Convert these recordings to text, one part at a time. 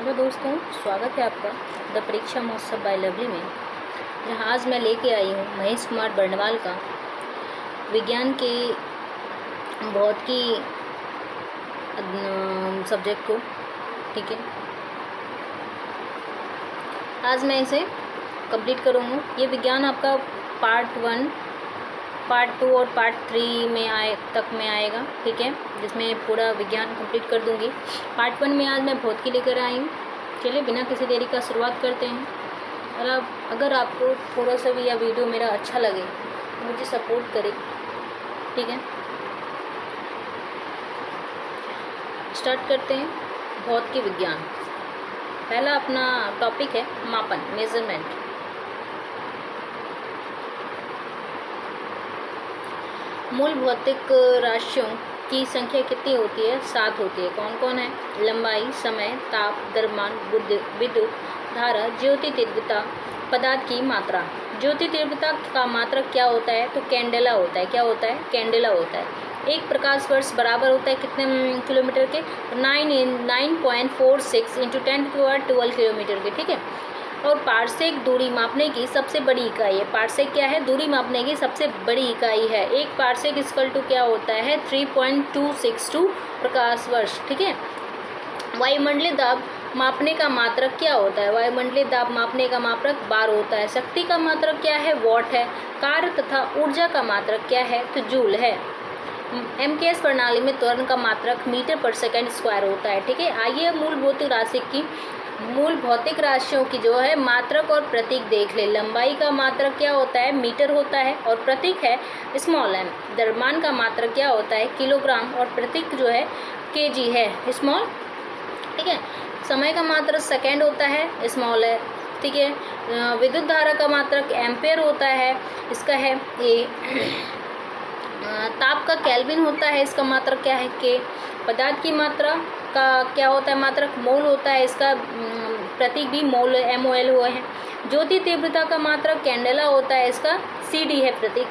Hello दोस्तों, स्वागत है आपका द परीक्षा महोत्सव बाय लवली में, जहाँ आज मैं लेके आई हूँ महेश कुमार बर्णवाल का विज्ञान के भौतिकी सब्जेक्ट को। ठीक है, आज मैं इसे कंप्लीट करूँगा। ये विज्ञान आपका पार्ट 1, पार्ट 2 और पार्ट 3 में आएगा। ठीक है, जिसमें पूरा विज्ञान कंप्लीट कर दूंगी। पार्ट 1 में आज मैं भौतिकी लेकर आई हूँ। चलिए बिना किसी देरी का शुरुआत करते हैं। और अगर आपको थोड़ा सा भी यह वीडियो मेरा अच्छा लगे तो मुझे सपोर्ट करें। ठीक है, स्टार्ट करते हैं। भौतिकी विज्ञान, पहला अपना टॉपिक है मापन, मेजरमेंट। मूल भौतिक राशियों की संख्या कितनी होती है? 7 होती है। कौन कौन है? लंबाई, समय, ताप, द्रव्यमान, विद्युत धारा, ज्योति तीव्रता, पदार्थ की मात्रा। ज्योति तीव्रता का मात्रक क्या होता है? तो कैंडेला होता है। क्या होता है? कैंडेला होता है। एक प्रकाश वर्ष बराबर होता है कितने किलोमीटर के? 9.46 इंटू 10⁻12 किलोमीटर के। ठीक है, और पारसेक दूरी मापने की सबसे बड़ी इकाई है। पारसेक क्या है? दूरी मापने की सबसे बड़ी इकाई है। एक पारसेक इक्वल टू क्या होता है? 3.262 प्रकाश वर्ष। ठीक है, वायुमंडलीय दाब मापने का मात्रक क्या होता है? वायुमंडलीय दाब मापने का मात्रक बार होता है। शक्ति का मात्रक क्या है? वॉट है। कार्य तथा ऊर्जा का मात्रक क्या है? तो जूल है। एमकेएस प्रणाली में त्वरण का मात्रक मीटर पर सेकंड स्क्वायर होता है। ठीक है, आइए मूल भौतिक राशियों की जो है मात्रक और प्रतीक देख ले। लंबाई का मात्रक क्या होता है? मीटर होता है और प्रतीक है स्मॉल एम। द्रव्यमान का मात्रक क्या होता है? किलोग्राम और प्रतीक जो है केजी है, स्मॉल। ठीक है, समय का मात्रक सेकेंड होता है, स्मॉल है। ठीक है, विद्युत धारा का मात्रक एम्पेयर होता है, इसका है ए। ताप का केल्विन होता है, इसका मात्रक क्या है? के। पदार्थ की मात्रा का क्या होता है? मात्रक मोल होता है, इसका प्रतीक भी मोल, MOL हुए हैं। ज्योति तीव्रता का मात्रक कैंडेला होता है, इसका CD है प्रतीक।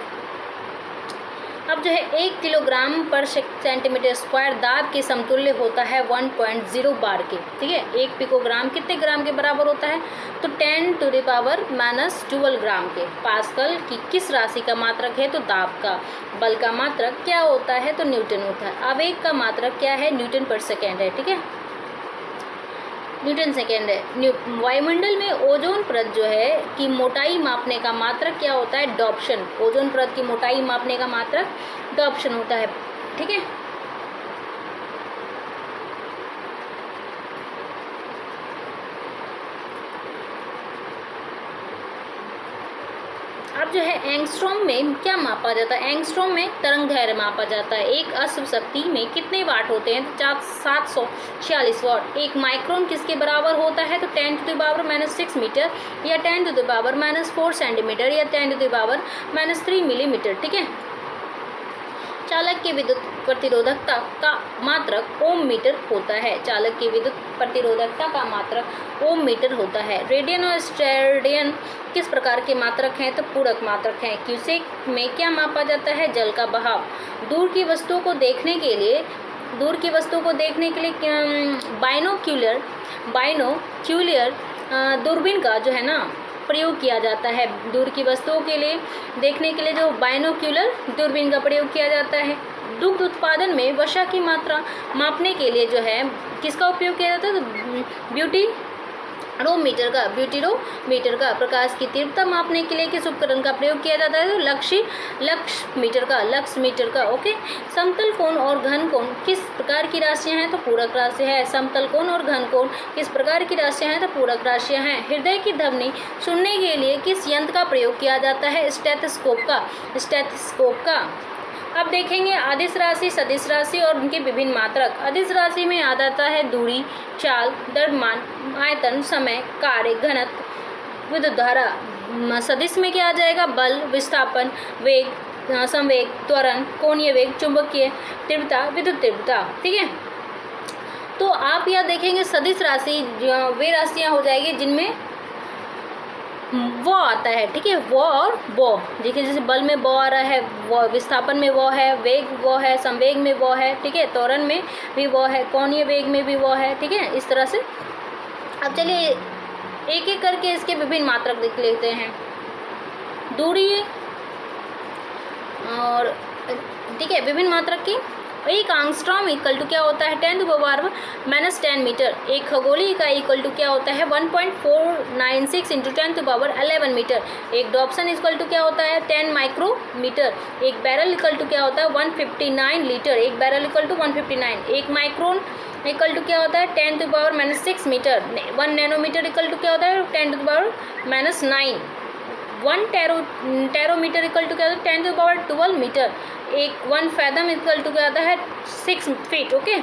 अब जो है 1 किलोग्राम पर सेंटीमीटर स्क्वायर दाब के समतुल्य होता है 1.0 बार के। ठीक है, 1 पिकोग्राम कितने ग्राम के बराबर होता है? तो 10⁻12 ग्राम के। पास्कल की किस राशि का मात्रक है? तो दाब का। बल का मात्रक क्या होता है? तो न्यूटन होता है। आवेग का मात्रक क्या है? न्यूटन पर सेकेंड है। ठीक है, न्यूटन सेकेंड है। वायुमंडल में ओजोन परत जो है की मोटाई मापने का मात्रक क्या होता है? डॉप्शन। ओजोन परत की मोटाई मापने का मात्रक डॉप्शन होता है। ठीक है, अब जो है एंगस्ट्रॉम में क्या मापा जाता है? एंगस्ट्रॉम में तरंग दैर्घ्य मापा जाता है। एक अश्व शक्ति में कितने वाट होते हैं? तो 746 वाट। एक माइक्रोन किसके बराबर होता है? तो 10⁻⁻6 मीटर या 10⁻⁻4 सेंटीमीटर या 10⁻⁻3 मिलीमीटर। ठीक है, चालक की विद्युत प्रतिरोधकता का मात्रक ओम मीटर होता है। चालक की विद्युत प्रतिरोधकता का मात्रक ओम मीटर होता है। रेडियन और स्टेरेडियन किस प्रकार के मात्रक हैं? तो पूरक मात्रक हैं। क्यूसेक में क्या मापा जाता है? जल का बहाव। दूर की वस्तुओं को देखने के लिए बाइनोक्यूलर दूरबीन का जो है ना प्रयोग किया जाता है। दूर की वस्तुओं के लिए देखने के लिए जो बाइनोक्यूलर दूरबीन का प्रयोग किया जाता है। दुग्ध उत्पादन में वसा की मात्रा मापने के लिए जो है किसका उपयोग किया जाता है? तो ब्यूटीरोमीटर का। प्रकाश की तीव्रता मापने के लिए किस उपकरण का प्रयोग किया जाता है? तो लक्स मीटर का। ओके, समतल कोण और घन कोण किस प्रकार की राशियां हैं? तो पूरक राशि है। समतल कोण और घन कोण किस प्रकार की राशियां हैं? तो पूरक राशियां हैं। हृदय की ध्वनि सुनने के लिए किस यंत्र का प्रयोग किया जाता है? स्टेथोस्कोप का। अब देखेंगे अदिश राशि, सदिश राशि और उनके विभिन्न मात्रक। अदिश राशि में आ जाता है दूरी, चाल, द्रव्यमान, आयतन, समय, कार्य, घनत्व, विद्युत धारा। सदिश में क्या आ जाएगा? बल, विस्थापन, वेग, संवेग, त्वरण, कोणीय वेग, चुंबकीय तीव्रता, विद्युत तीव्रता। ठीक है, तो आप यह देखेंगे सदिश राशि वे राशियाँ हो जाएगी जिनमें वो आता है। ठीक है, वो और वो। देखिए जैसे बल में वो आ रहा है, वो विस्थापन में वो है, वेग वो है, संवेग में वो है। ठीक है, त्वरण में भी वो है, कोणीय वेग में भी वो है। ठीक है, इस तरह से अब चलिए एक एक करके इसके विभिन्न मात्रक देख लेते हैं। दूरी और ठीक है, विभिन्न मात्रक की। एक एंगस्ट्रॉम इक्वल टू क्या होता है 10⁻⁻10 मीटर। एक खगोलीय इकाई इक्वल टू क्या होता है 1.496 इंटू 10⁻11 मीटर। एक डॉप्सन इक्वल टू क्या होता है 10 माइक्रोमीटर। एक बैरल इक्वल टू क्या होता है 159 लीटर। एक बैरल इक्वल टू 159। एक माइक्रोन इक्वल टू क्या होता है 10⁻⁻6 मीटर। 1 नैनोमीटर इक्वल टू क्या होता है 10⁻⁻9। 1 टेरोमीटर इक्वल टू क्या होता है 10⁻12 मीटर। एक 1 फैदम इक्वल टू क्या आता है 6 फीट। ओके,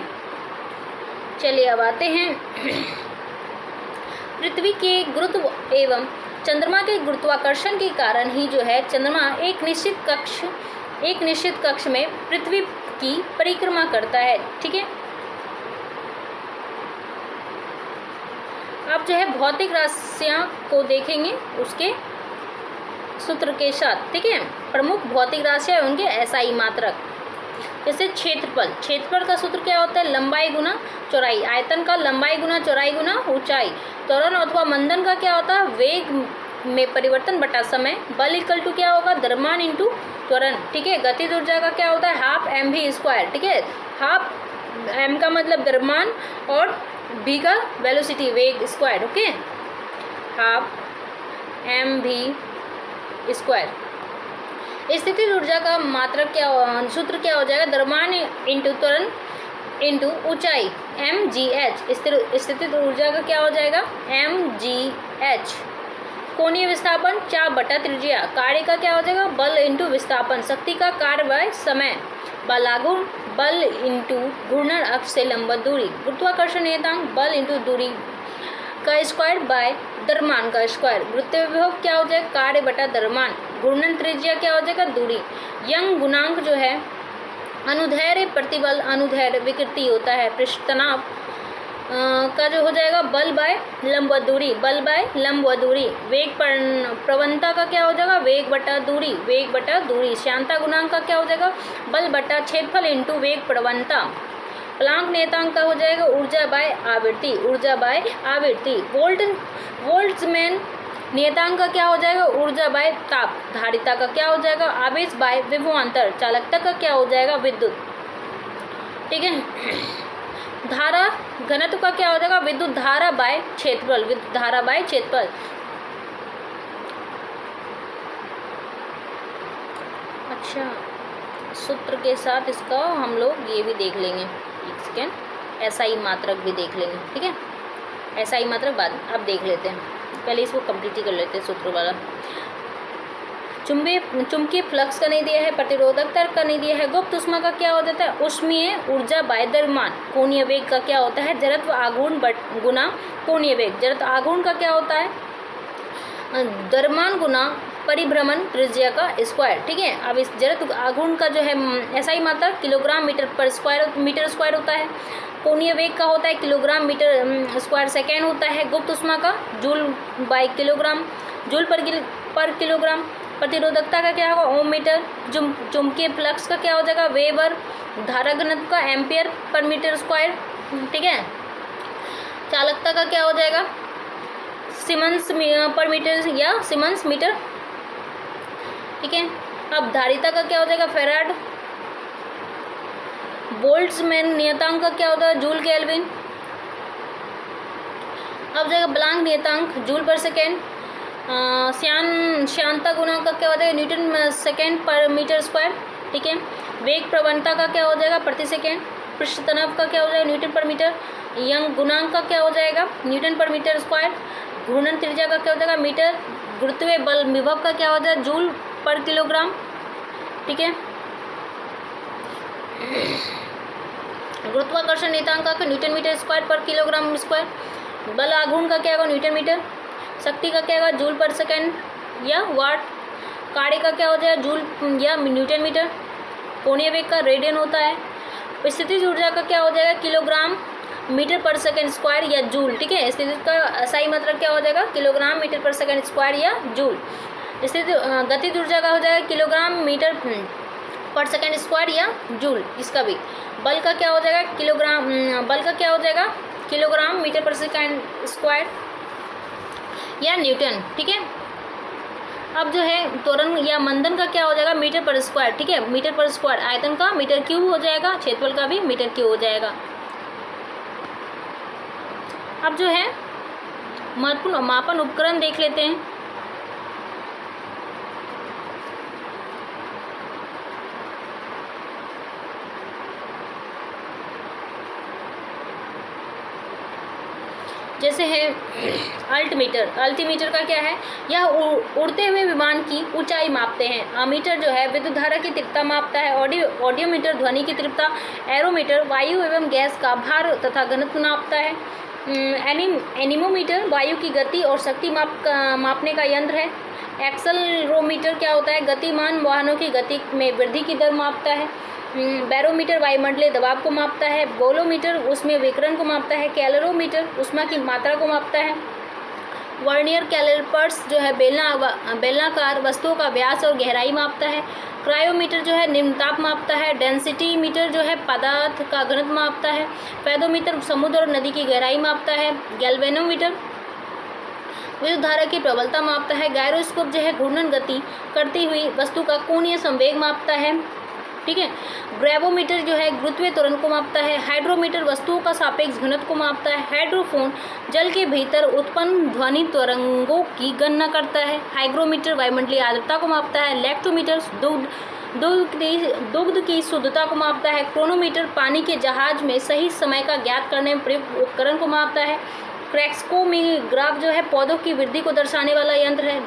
चलिए अब आते हैं पृथ्वी के गुरुत्व एवं चंद्रमा के गुरुत्वाकर्षण के कारण ही जो है चंद्रमा एक निश्चित कक्ष में पृथ्वी की परिक्रमा करता है। ठीक है, आप जो है भौतिक राशियां को देखेंगे उसके सूत्र के साथ। ठीक है, प्रमुख भौतिक राशियां उनके एसआई मात्रक। जैसे क्षेत्रफल का सूत्र क्या होता है लंबाई गुना चौड़ाई। आयतन का लंबाई गुना चौड़ाई गुना ऊंचाई। त्वरण अथवा मंदन का क्या होता है वेग में परिवर्तन बटा समय। बल इक्वल टू क्या होगा द्रव्यमान इंटू त्वरण। ठीक है, गतिज ऊर्जा का क्या होता है हाफ mv²। ठीक है, हाफ m का मतलब द्रव्यमान और v का वेलोसिटी वेग स्क्वायर। Okay, half mv²। स्थितिज ऊर्जा का मात्रक क्या सूत्र क्या हो जाएगा द्रव्यमान इंटू त्वरण इंटू ऊंचाई mgh। स्थितिज ऊर्जा का क्या हो जाएगा mgh। कोणीय विस्थापन 4 बटा त्रिज्या। कार्य का क्या हो जाएगा बल इंटू विस्थापन। शक्ति का कार्य बाय समय। बलागुण बल इंटू घूर्णन अक्ष से लंबवत दूरी। गुरुत्वाकर्षण नियतांक बल इंटू दूरी का स्क्वायर बाय द्रव्यमान का स्क्वायर। गुरुत्व विभव क्या हो जाएगा कार्य बटा द्रव्यमान। घूर्णन त्रिज्या क्या हो जाएगा दूरी। यंग गुणांक जो है अनुदैर्ध्य प्रतिबल अनुदैर्ध्य विकृति होता है। पृष्ठ तनाव का जो हो जाएगा बल बाय लंबवत दूरी। बल बाय लंबवत दूरी। वेग प्रवणता का क्या हो जाएगा वेग बटा दूरी वेग बटा दूरी। श्यानता गुणांक का क्या हो जाएगा बल बटा क्षेत्रफल इंटू वेग प्रवणता। प्लांक नियतांक का हो जाएगा ऊर्जा बाय आवृत्ति ऊर्जा बाय आवृत्ति। वोल्ट्जमैन नियतांक का क्या हो जाएगा ऊर्जा बाय ताप। धारिता का क्या हो जाएगा आवेश बाय विभवांतर। चालकता का क्या हो जाएगा विद्युत। ठीक है, धारा घनत्व का क्या हो जाएगा विद्युत धारा बाय क्षेत्रफल विद्युत धारा बाय क्षेत्रफल। अच्छा, सूत्र के साथ इसका हम लोग ये भी देख लेंगे एक सेकेंड, एसआई मात्रक भी देख लेंगे। ठीक है, एसआई मात्रक बाद अब देख लेते हैं, पहले इसको कंप्लीट ही कर लेते हैं सूत्र वाला। चुंबकीय फ्लक्स का नहीं दिया है, प्रतिरोधकता का नहीं दिया है। गुप्त ऊष्मा का क्या हो जाता है ऊष्मीय ऊर्जा बाय द्रव्यमान। कोणीय वेग का क्या होता है जड़त्व आघूर्ण गुना कोणीय वेग। जड़त्व आघूर्ण का क्या होता है द्रव्यमान गुना परिभ्रमण त्रिज्या का स्क्वायर। ठीक है, अब इस जड़त्व आघूर्ण का जो है एसआई मात्रा किलोग्राम मीटर स्क्वायर होता है। कोणीय वेग का होता है किलोग्राम मीटर स्क्वायर सेकेंड होता है। गुप्त ऊष्मा का जूल बाय किलोग्राम जूल पर किलोग्राम। प्रतिरोधकता का क्या होगा ओम मीटर। चुंबकीय फ्लक्स का क्या हो जाएगा वेबर। धारा घनत्व का एम्पियर पर मीटर स्क्वायर। ठीक है, चालकता का क्या हो जाएगा सीमेंस पर मीटर या सीमेंस मीटर। ठीक है, अब धारिता का क्या हो जाएगा फैराड। बोल्ट्जमैन नियतांक का क्या होता है जूल केल्विन। अब जाएगा प्लांक नियतांक जूल पर सेकेंड। श्यानता गुणांक का क्या हो जाएगा न्यूटन सेकेंड पर मीटर स्क्वायर। ठीक है, वेग प्रवणता का क्या हो जाएगा प्रति सेकेंड। पृष्ठ तनाव का क्या हो जाएगा न्यूटन पर मीटर। यंग गुणांक का क्या हो जाएगा न्यूटन पर मीटर स्क्वायर। घूर्णन त्रिज्या का क्या हो जाएगा मीटर। गुरुत्वीय बल विभव का क्या हो जाएगा जूल पर किलोग्राम। ठीक है, गुरुत्वाकर्षण नियतांक का न्यूटन मीटर स्क्वायर पर किलोग्राम स्क्वायर। बल आघूर्ण का क्या होगा न्यूटन मीटर। शक्ति का क्या होगा जूल पर सेकेंड या वाट। कार्य का क्या हो जाएगा जूल या न्यूटन मीटर। कोणीय वेग का रेडियन होता है। स्थितिज ऊर्जा का क्या हो जाएगा किलोग्राम मीटर पर सेकेंड स्क्वायर या जूल। ठीक है, स्थिति का सही मतलब क्या हो जाएगा किलोग्राम मीटर पर सेकेंड स्क्वायर या जूल। स्थिति गतिज ऊर्जा का हो जाएगा किलोग्राम मीटर पर सेकेंड स्क्वायर या जूल। इसका भी बल का क्या हो जाएगा किलोग्राम बल का क्या हो जाएगा किलोग्राम मीटर पर सेकंड स्क्वायर या न्यूटन, ठीक है। अब जो है त्वरण या मंदन का क्या हो जाएगा, मीटर पर स्क्वायर, ठीक है। मीटर पर स्क्वायर आयतन का मीटर क्यूब हो जाएगा, क्षेत्रफल का भी मीटर क्यूब हो जाएगा। अब जो है महत्वपूर्ण मापन उपकरण देख लेते हैं। जैसे है अल्टीमीटर। अल्टीमीटर का क्या है, यह उड़ते हुए विमान की ऊंचाई मापते हैं। अमीटर जो है विद्युत धारा की तीव्रता मापता है। ऑडियोमीटर ध्वनि की तीव्रता। एरोमीटर वायु एवं गैस का भार तथा घनत्व नापता है। एनीमोमीटर वायु की गति और शक्ति मापने का यंत्र है। एक्सेलरोमीटर क्या होता है, गतिमान वाहनों की गति में वृद्धि की दर मापता है। बैरोमीटर वायुमंडलीय दबाव को मापता है। बोलोमीटर उसमें विकिरण को मापता है। कैलोरीमीटर ऊष्मा की मात्रा को मापता है। वर्नियर कैलिपर्स जो है बेलनाकार वस्तुओं का व्यास और गहराई मापता है। क्रायोमीटर जो है निम्न ताप मापता है। डेंसिटी मीटर जो है पदार्थ का घनत्व मापता है। फेदोमीटर समुद्र और नदी की गहराई मापता है। गैल्वेनोमीटर विद्युत धारा की प्रबलता मापता है। गायरोस्कोप जो है घूर्णन गति करती हुई वस्तु का कोणीय संवेग मापता है, ठीक है। ग्रेवोमीटर जो है गुरुत्वीय त्वरण को मापता है। हाइड्रोमीटर वस्तुओं का सापेक्ष घनत्व को मापता है। हाइड्रोफोन जल के भीतर उत्पन्न ध्वनि तरंगों की गणना करता है। हाइग्रोमीटर वायुमंडलीय आर्द्रता को मापता है। लैक्टोमीटर दुग्ध की शुद्धता को मापता है। क्रोनोमीटर पानी के जहाज में सही समय का ज्ञात करने में प्रयुक्त उपकरण को मापता है। क्रेस्कोमीग्राफ जो है पौधों की वृद्धि को दर्शाने वाला यंत्र है।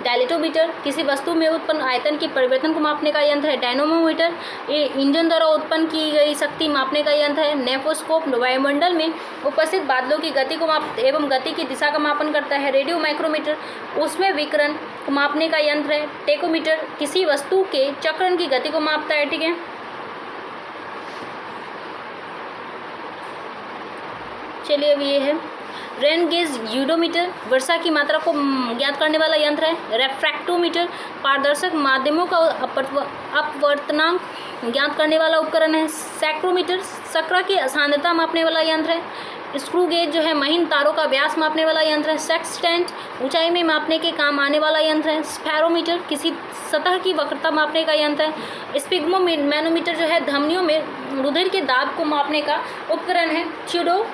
डायलेटोमीटर किसी वस्तु में उत्पन्न आयतन के परिवर्तन को मापने का यंत्र है। डायनोमोमीटर इंजन द्वारा उत्पन्न की गई शक्ति मापने का यंत्र है। नेफोस्कोप वायुमंडल में उपस्थित बादलों की गति को एवं गति की दिशा का मापन करता है। रेडियो माइक्रोमीटर उसमें विकिरण को मापने का यंत्र है। टेकोमीटर किसी वस्तु के चक्रण की गति को मापता है, ठीक है। चलिए अब ये है रेन गेज यूडोमीटर वर्षा की मात्रा को ज्ञात करने वाला यंत्र है। रेफ्रैक्टोमीटर पारदर्शक माध्यमों का अपवर्तनांक ज्ञात करने वाला उपकरण है। सैक्रोमीटर सकरा की सांद्रता मापने वाला यंत्र है। स्क्रू गेज जो है महीन तारों का व्यास मापने वाला यंत्र है। सेक्सटेंट ऊंचाई में मापने के काम आने वाला यंत्र है। स्फेरोमीटर किसी सतह की वक्रता मापने का यंत्र है। स्पिग्मोमैनोमीटर जो है धमनियों में रुधिर के दाब को मापने का उपकरण है। च्यूडो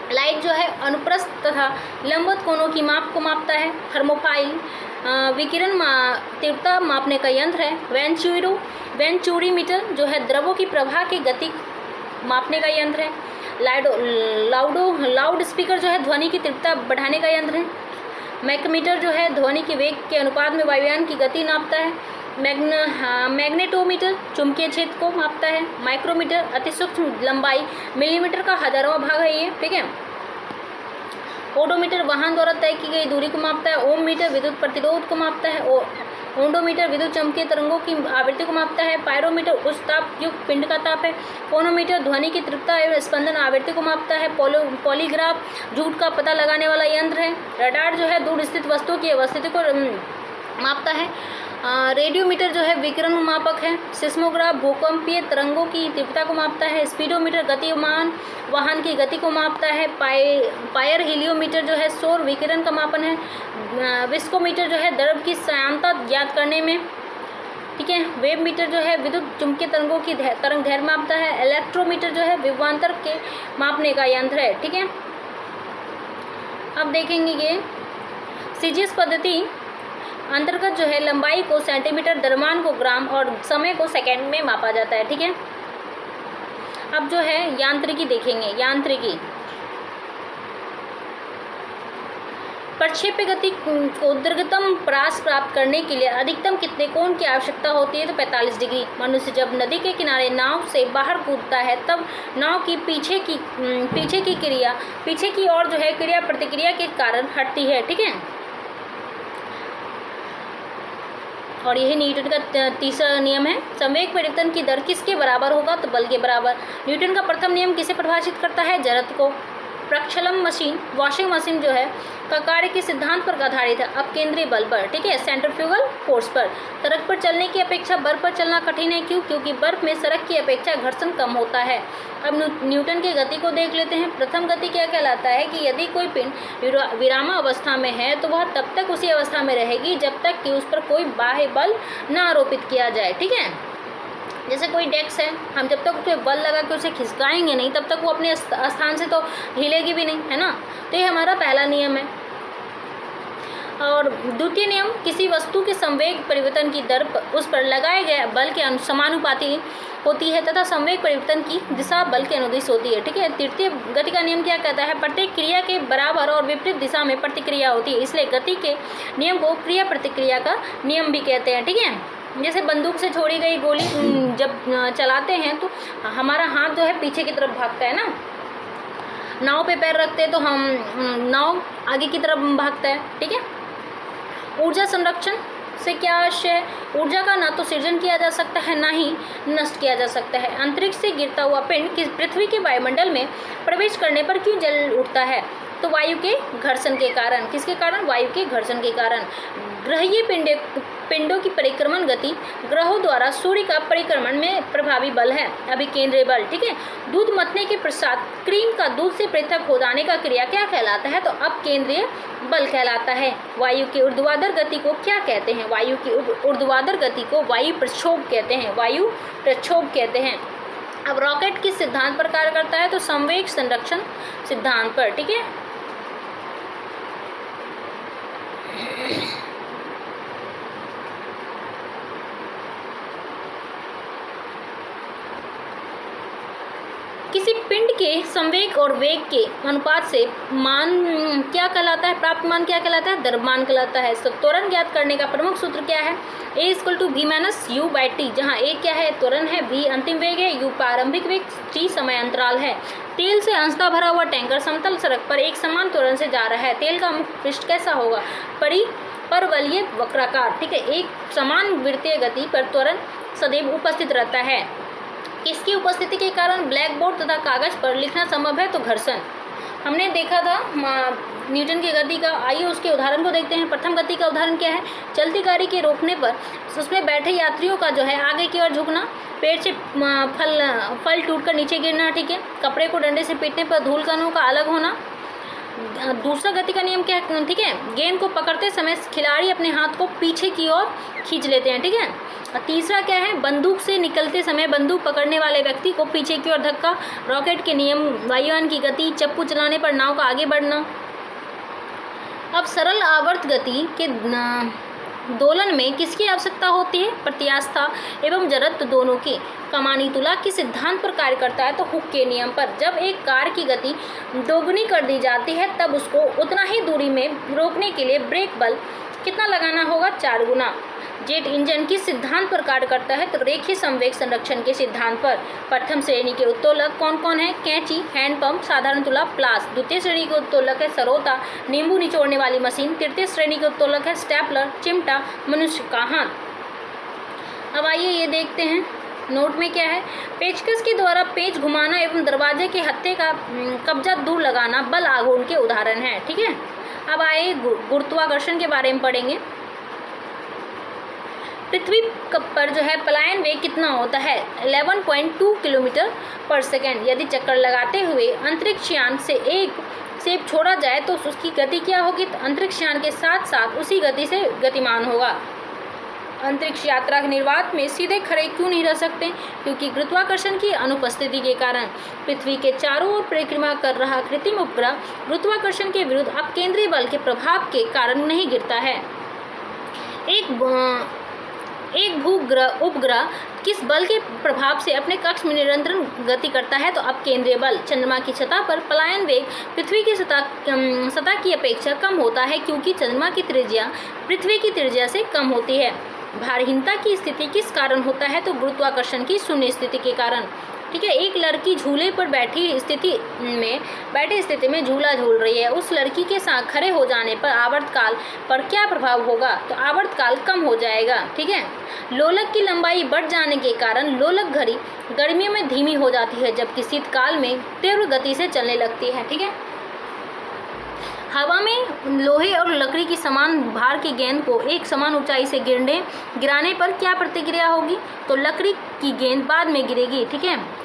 लाइट जो है अनुप्रस्थ तथा लंबवत कोणों की माप को मापता है। थर्मोपाइल विकिरण तीव्रता मापने का यंत्र है। वेंचुरीमीटर जो है द्रवों की प्रवाह की गति मापने का यंत्र है। लाउड स्पीकर जो है ध्वनि की तीव्रता बढ़ाने का यंत्र है। मैकमीटर जो है ध्वनि के वेग के अनुपात में वायुयान की गति नापता है। मैग्नेटोमीटर चुंबकीय क्षेत्र को मापता है। माइक्रोमीटर अति सूक्ष्म लंबाई मिलीमीटर का 1000वां भाग है ये, ठीक है। ओडोमीटर वाहन द्वारा तय की गई दूरी को मापता है। ओम मीटर विद्युत प्रतिरोध को मापता है। ओंडोमीटर विद्युत चुम्बकीय तरंगों की आवृत्ति को मापता है। पायरोमीटर उच्च ताप युक्त पिंड का ताप है। फोनोमीटर ध्वनि की तीव्रता एवं स्पंदन आवृत्ति को मापता है। पॉलीग्राफ झूठ का पता लगाने वाला यंत्र है। रडार जो है दूर स्थित वस्तुओं की अवस्थिति को मापता है। रेडियोमीटर जो है विकिरण मापक है। सिस्मोग्राफ भूकंपीय तरंगों की तीव्रता को मापता है। स्पीडोमीटर गतिमान वाहन की गति को मापता है। पायर हीलियोमीटर जो है सौर विकिरण का मापन है। विस्कोमीटर जो है द्रव की श्यानता ज्ञात करने में, ठीक है। वेव मीटर जो है विद्युत चुम्बकीय तरंगों की तरंग दैर्घ्य मापता है। इलेक्ट्रोमीटर जो है विभवांतर के मापने का यंत्र है, ठीक है। अब देखेंगे ये सीजीएस पद्धति अंतर्गत जो है लंबाई को सेंटीमीटर, द्रव्यमान को ग्राम और समय को सेकंड में मापा जाता है, ठीक है। अब जो है यांत्रिकी देखेंगे। यांत्रिकी प्रक्षेप्य गति को दीर्घतम परास प्राप्त करने के लिए अधिकतम कितने कोण की आवश्यकता होती है, तो 45 डिग्री। मनुष्य जब नदी के किनारे नाव से बाहर कूदता है तब नाव की पीछे की ओर जो है क्रिया प्रतिक्रिया के कारण हटती है, ठीक है। और यही न्यूटन का तीसरा नियम है। संवेग परिवर्तन की दर किसके बराबर होगा, तो बल के बराबर। न्यूटन का प्रथम नियम किसे परिभाषित करता है, जड़त्व को। प्रक्षालन मशीन, वॉशिंग मशीन जो है का कार्य के सिद्धांत पर आधारित है, अपकेंद्रीय बल पर, ठीक है, सेंट्रीफ्यूगल फोर्स पर। सड़क पर चलने की अपेक्षा बर्फ पर चलना कठिन है, क्यों? क्योंकि बर्फ में सड़क की अपेक्षा घर्षण कम होता है। अब न्यूटन की गति को देख लेते हैं। प्रथम गति क्या कहलाता है कि यदि कोई पिंड विरामा अवस्था में है तो वह तब तक उसी अवस्था में रहेगी जब तक कि उस पर कोई बाह्य बल न आरोपित किया जाए, ठीक है। जैसे कोई डेस्क है, हम जब तक उस पर बल लगा के उसे खिसकाएंगे नहीं तब तक वो अपने स्थान से तो हिलेगी भी नहीं, है ना। तो ये हमारा पहला नियम है। और द्वितीय नियम, किसी वस्तु के संवेग परिवर्तन की दर उस पर लगाए गए बल के समानुपाती होती है तथा संवेग परिवर्तन की दिशा बल के अनुदिश होती है, ठीक है। तृतीय गति का नियम क्या कहता है? प्रत्येक क्रिया के बराबर और विपरीत दिशा में प्रतिक्रिया होती है, इसलिए गति के नियम को क्रिया प्रतिक्रिया का नियम भी कहते हैं, ठीक है। जैसे बंदूक से छोड़ी गई गोली जब चलाते हैं तो हमारा हाथ जो है पीछे की तरफ भागता है ना। नाव पे पैर रखते हैं तो हम नाव आगे की तरफ भागता है, ठीक है। ऊर्जा संरक्षण से क्या आशय है? ऊर्जा का ना तो सृजन किया जा सकता है ना ही नष्ट किया जा सकता है। अंतरिक्ष से गिरता हुआ पिंड किस पृथ्वी के वायुमंडल में प्रवेश करने पर क्यों जल उठता है? तो वायु के घर्षण के कारण। किसके कारण? वायु के घर्षण के कारण। ग्रहीय पिंडों की परिक्रमण गति ग्रहों द्वारा सूर्य का परिक्रमण में प्रभावी बल है, अभिकेंद्रीय बल, ठीक है। दूध मथने के पश्चात क्रीम का दूध से पृथक हो जाने का क्रिया क्या कहलाता है? तो अपकेंद्रीय बल कहलाता है। वायु की ऊर्ध्वाधर गति को क्या कहते हैं? वायु की ऊर्ध्वाधर गति को वायु प्रक्षोभ कहते हैं, वायु प्रक्षोभ कहते हैं। अब रॉकेट किस सिद्धांत पर कार्य करता है? तो संवेग संरक्षण सिद्धांत पर, ठीक है। किसी पिंड के संवेग और वेग के अनुपात से मान क्या कहलाता है? प्राप्त मान क्या कहलाता है? द्रव्यमान कहलाता है। तो त्वरण ज्ञात करने का प्रमुख सूत्र क्या है? A = v - u/t, जहाँ A क्या है? त्वरण है, v अंतिम वेग है, u प्रारंभिक वेग, t समय अंतराल है। तेल से अंशतः भरा हुआ टैंकर समतल सड़क पर एक समान त्वरण से जा रहा है। तेल का मुख्य पृष्ठ कैसा होगा? परवलयीय वक्राकार, ठीक है। एक समान वृत्तीय गति पर त्वरण सदैव उपस्थित रहता है। किसकी उपस्थिति के कारण ब्लैक बोर्ड तथा कागज पर लिखना संभव है? तो घर्षण। हमने देखा था न्यूटन की गति का। आइए उसके उदाहरण को देखते हैं। प्रथम गति का उदाहरण क्या है? चलती गाड़ी के रोकने पर उसमें बैठे यात्रियों का जो है आगे की ओर झुकना, पेड़ से फल टूटकर नीचे गिरना, ठीक है। कपड़े को डंडे से पीटने पर धूल कणों का अलग होना। दूसरा गति का नियम क्या है? ठीक है, गेंद को पकड़ते समय खिलाड़ी अपने हाथ को पीछे की ओर खींच लेते हैं, ठीक है। और तीसरा क्या है? बंदूक से निकलते समय बंदूक पकड़ने वाले व्यक्ति को पीछे की ओर धक्का। रॉकेट के नियम, वायुयान की गति, चप्पू चलाने पर नाव का आगे बढ़ना। अब सरल आवर्त गति के दोलन में किसकी आवश्यकता होती है? प्रत्यास्था एवं जड़त्व दोनों की। कमानी तुला किस सिद्धांत पर कार्य करता है? तो हुक के नियम पर। जब एक कार की गति दोगुनी कर दी जाती है तब उसको उतना ही दूरी में रोकने के लिए ब्रेक बल कितना लगाना होगा? 4 गुना। जेट इंजन किस सिद्धांत पर कार्य करता है? तो रेखीय संवेग संरक्षण के सिद्धांत पर। प्रथम श्रेणी के उत्तोलक कौन कौन है? कैंची, हैंडपंप, साधारण तुला, प्लास। द्वितीय श्रेणी के उत्तोलक है सरोता, नींबू निचोड़ने वाली मशीन। तृतीय श्रेणी के उत्तोलक है स्टेपलर, चिमटा, मनुष्य का हाथ। अब आइए ये देखते हैं नोट में क्या है। पेचकस के द्वारा पेच घुमाना एवं दरवाजे के हत्थे का कब्जा दूर लगाना बल आघूर्ण के उदाहरण है, ठीक है। अब आए गुरुत्वाकर्षण के बारे में पढ़ेंगे। पृथ्वी पर जो है पलायन वेग कितना होता है? 11.2 किलोमीटर पर सेकेंड। यदि चक्कर लगाते हुए अंतरिक्ष यान से एक सेब छोड़ा जाए तो उसकी गति क्या होगी? तो अंतरिक्ष यान के साथ साथ उसी गति से गतिमान होगा। अंतरिक्ष यात्रा के निर्वात में सीधे खड़े क्यों नहीं रह सकते? क्योंकि गुरुत्वाकर्षण की अनुपस्थिति के कारण पृथ्वी के चारों ओर परिक्रमा कर रहा कृत्रिम उपग्रह गुरुत्वाकर्षण के विरुद्ध अपकेंद्रीय बल के प्रभाव के कारण नहीं गिरता है। एक उपग्रह किस बल के प्रभाव से अपने कक्ष में निरंतर गति करता है? तो अपकेंद्रीय बल। चंद्रमा की सतह पर पलायन वेग पृथ्वी की सतह की अपेक्षा कम होता है क्योंकि चंद्रमा की त्रिज्या पृथ्वी की त्रिज्या से कम होती है। भारहीनता की स्थिति किस कारण होता है? तो गुरुत्वाकर्षण की शून्य स्थिति के कारण, ठीक है। एक लड़की झूले पर बैठी स्थिति में झूला झूल रही है। उस लड़की के साथ खड़े हो जाने पर आवर्तकाल पर क्या प्रभाव होगा? तो आवर्तकाल कम हो जाएगा, ठीक है। लोलक की लंबाई बढ़ जाने के कारण लोलक घड़ी गर्मियों में धीमी हो जाती है जबकि शीतकाल में तीव्र गति से चलने लगती है, ठीक है। हवा में लोहे और लकड़ी की समान भार की गेंद को एक समान ऊंचाई से गिराने पर क्या प्रतिक्रिया होगी? तो लकड़ी की गेंद बाद में गिरेगी। ठीक है,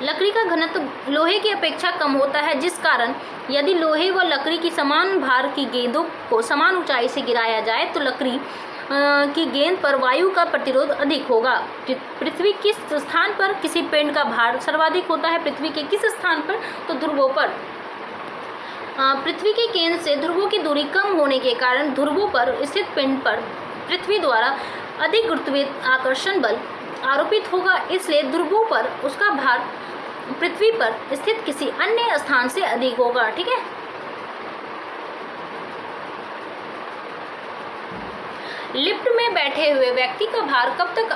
लकड़ी का घनत्व लोहे की अपेक्षा कम होता है, जिस कारण यदि लोहे व लकड़ी की समान भार की गेंदों को समान ऊंचाई से गिराया जाए तो लकड़ी की गेंद पर वायु का प्रतिरोध अधिक होगा। पृथ्वी किस स्थान पर किसी पिंड का भार सर्वाधिक होता है? पृथ्वी के किस स्थान पर? तो ध्रुवों पर। पृथ्वी के केंद्र से ध्रुवों की दूरी कम होने के कारण ध्रुवों पर स्थित पिंड पर पृथ्वी द्वारा अधिक गुरुत्वाकर्षण बल आरोपित होगा, इसलिए ध्रुवों पर उसका भार पृथ्वी पर स्थित किसी अन्य स्थान से अधिक होगा। ठीक है, लिफ्ट में बैठे हुए व्यक्ति का भार कब तक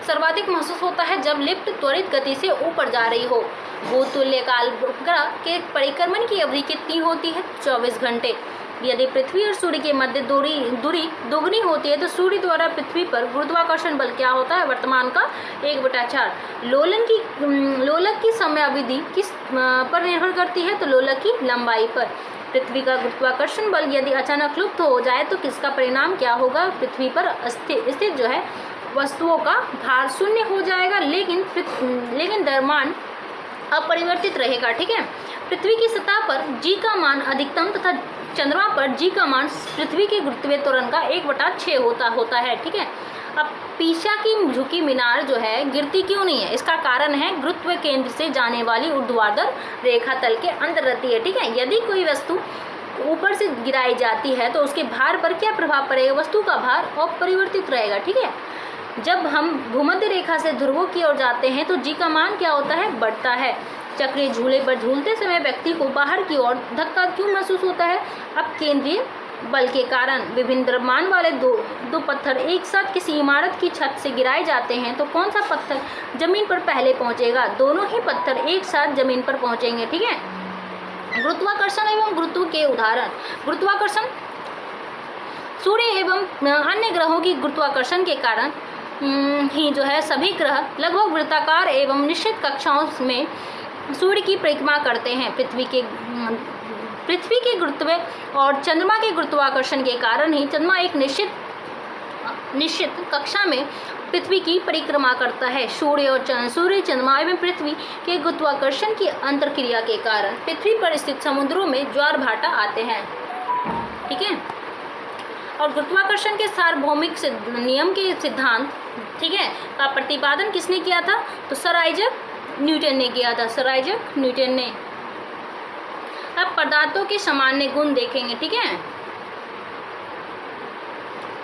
सर्वाधिक महसूस होता है? जब लिफ्ट त्वरित गति से ऊपर जा रही हो। भूतुल्यकाल ग्रह के परिक्रमण की अवधि कितनी होती है? 24 घंटे। यदि पृथ्वी और सूर्य के मध्य दूरी दोगुनी होती है तो सूर्य द्वारा पृथ्वी पर गुरुत्वाकर्षण बल क्या होता है? वर्तमान का 1/4। लोलक की समयावधि किस पर निर्भर करती है? तो लोलक की लंबाई पर। पृथ्वी का गुरुत्वाकर्षण बल यदि अचानक लुप्त हो जाए तो किसका परिणाम क्या होगा? पृथ्वी पर स्थित जो है वस्तुओं का भार शून्य हो जाएगा, लेकिन द्रव्यमान अपरिवर्तित रहेगा। ठीक है, पृथ्वी की सतह पर जी का मान अधिकतम तथा चंद्रमा पर जी का मान पृथ्वी के गुरुत्वीय त्वरण का 1/6 होता है। ठीक है, अब पीसा की झुकी मीनार जो है गिरती क्यों नहीं है? इसका कारण है गुरुत्व केंद्र से जाने वाली ऊर्ध्वाधर रेखा तल के अंदर रहती है। ठीक है, यदि कोई वस्तु ऊपर से गिराई जाती है तो उसके भार पर क्या प्रभाव पड़ेगा? वस्तु का भार अपरिवर्तित रहेगा। ठीक है, जब हम भूमध्य रेखा से ध्रुवों की ओर जाते हैं तो जी का मान क्या होता है? बढ़ता है। चक्रीय झूले पर झूलते समय व्यक्ति को बाहर की ओर धक्का क्यों महसूस होता है? अब केंद्रीय बल के कारण। विभिन्न द्रव्यमान वाले दो पत्थर एक साथ किसी इमारत की छत से गिराए जाते हैं तो कौन सा पत्थर जमीन पर पहले पहुंचेगा? दोनों ही पत्थर एक साथ जमीन पर पहुंचेंगे। ठीक है, गुरुत्वाकर्षण एवं गुरुत्व के उदाहरण। गुरुत्वाकर्षण सूर्य एवं अन्य ग्रहों की गुरुत्वाकर्षण के कारण ही जो है सभी ग्रह लगभग वृत्ताकार एवं निश्चित कक्षाओं में सूर्य की परिक्रमा करते हैं। पृथ्वी के गुरुत्व और चंद्रमा के गुरुत्वाकर्षण के कारण ही चंद्रमा एक निश्चित कक्षा में पृथ्वी की परिक्रमा करता है। सूर्य, चंद्रमा एवं पृथ्वी के गुरुत्वाकर्षण की अंतरक्रिया के कारण पृथ्वी पर स्थित समुद्रों में ज्वार भाटा आते हैं। ठीक है, और गुरुत्वाकर्षण के सार्वभौमिक नियम के सिद्धांत, ठीक है, का प्रतिपादन किसने किया था? तो सर आइजक न्यूटन ने किया था। सर आइजक न्यूटन ने। अब पदार्थों के सामान्य गुण देखेंगे। ठीक है,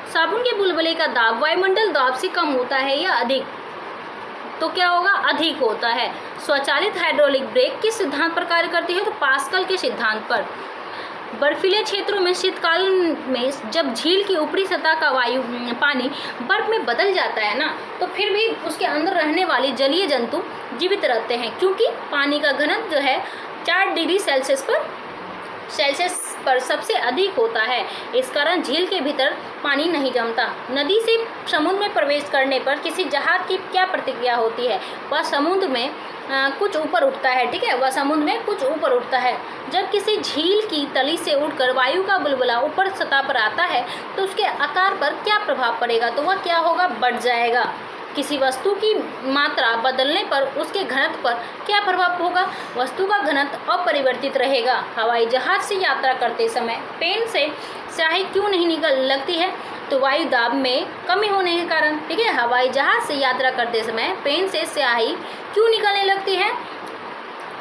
साबुन के बुलबुले का दाब वायुमंडल दाब से कम होता है या अधिक? तो क्या होगा? अधिक होता है। स्वचालित हाइड्रोलिक ब्रेक किस सिद्धांत पर कार्य करती है? तो पास्कल के सिद्धांत पर। बर्फीले क्षेत्रों में शीतकाल में जब झील की ऊपरी सतह का पानी बर्फ में बदल जाता है ना, तो फिर भी उसके अंदर रहने वाले जलीय जंतु जीवित रहते हैं, क्योंकि पानी का घनत्व जो है 4 डिग्री सेल्सियस पर सबसे अधिक होता है। इस कारण झील के भीतर पानी नहीं जमता। नदी से समुद्र में प्रवेश करने पर किसी जहाज की क्या प्रतिक्रिया होती है? वह समुद्र में कुछ ऊपर उठता है। ठीक है, वह समुद्र में कुछ ऊपर उठता है। जब किसी झील की तली से उठकर वायु का बुलबुला ऊपर सतह पर आता है तो उसके आकार पर क्या प्रभाव पड़ेगा? तो वह क्या होगा? बढ़ जाएगा। किसी वस्तु की मात्रा बदलने पर उसके घनत्व पर क्या प्रभाव होगा? वस्तु का घनत्व अपरिवर्तित रहेगा। हवाई जहाज से यात्रा करते समय पेन से स्याही क्यों नहीं लगती है? तो वायु दाब में कमी होने के कारण। ठीक है, हवाई जहाज से यात्रा करते समय पेन से स्याही क्यों निकलने लगती है?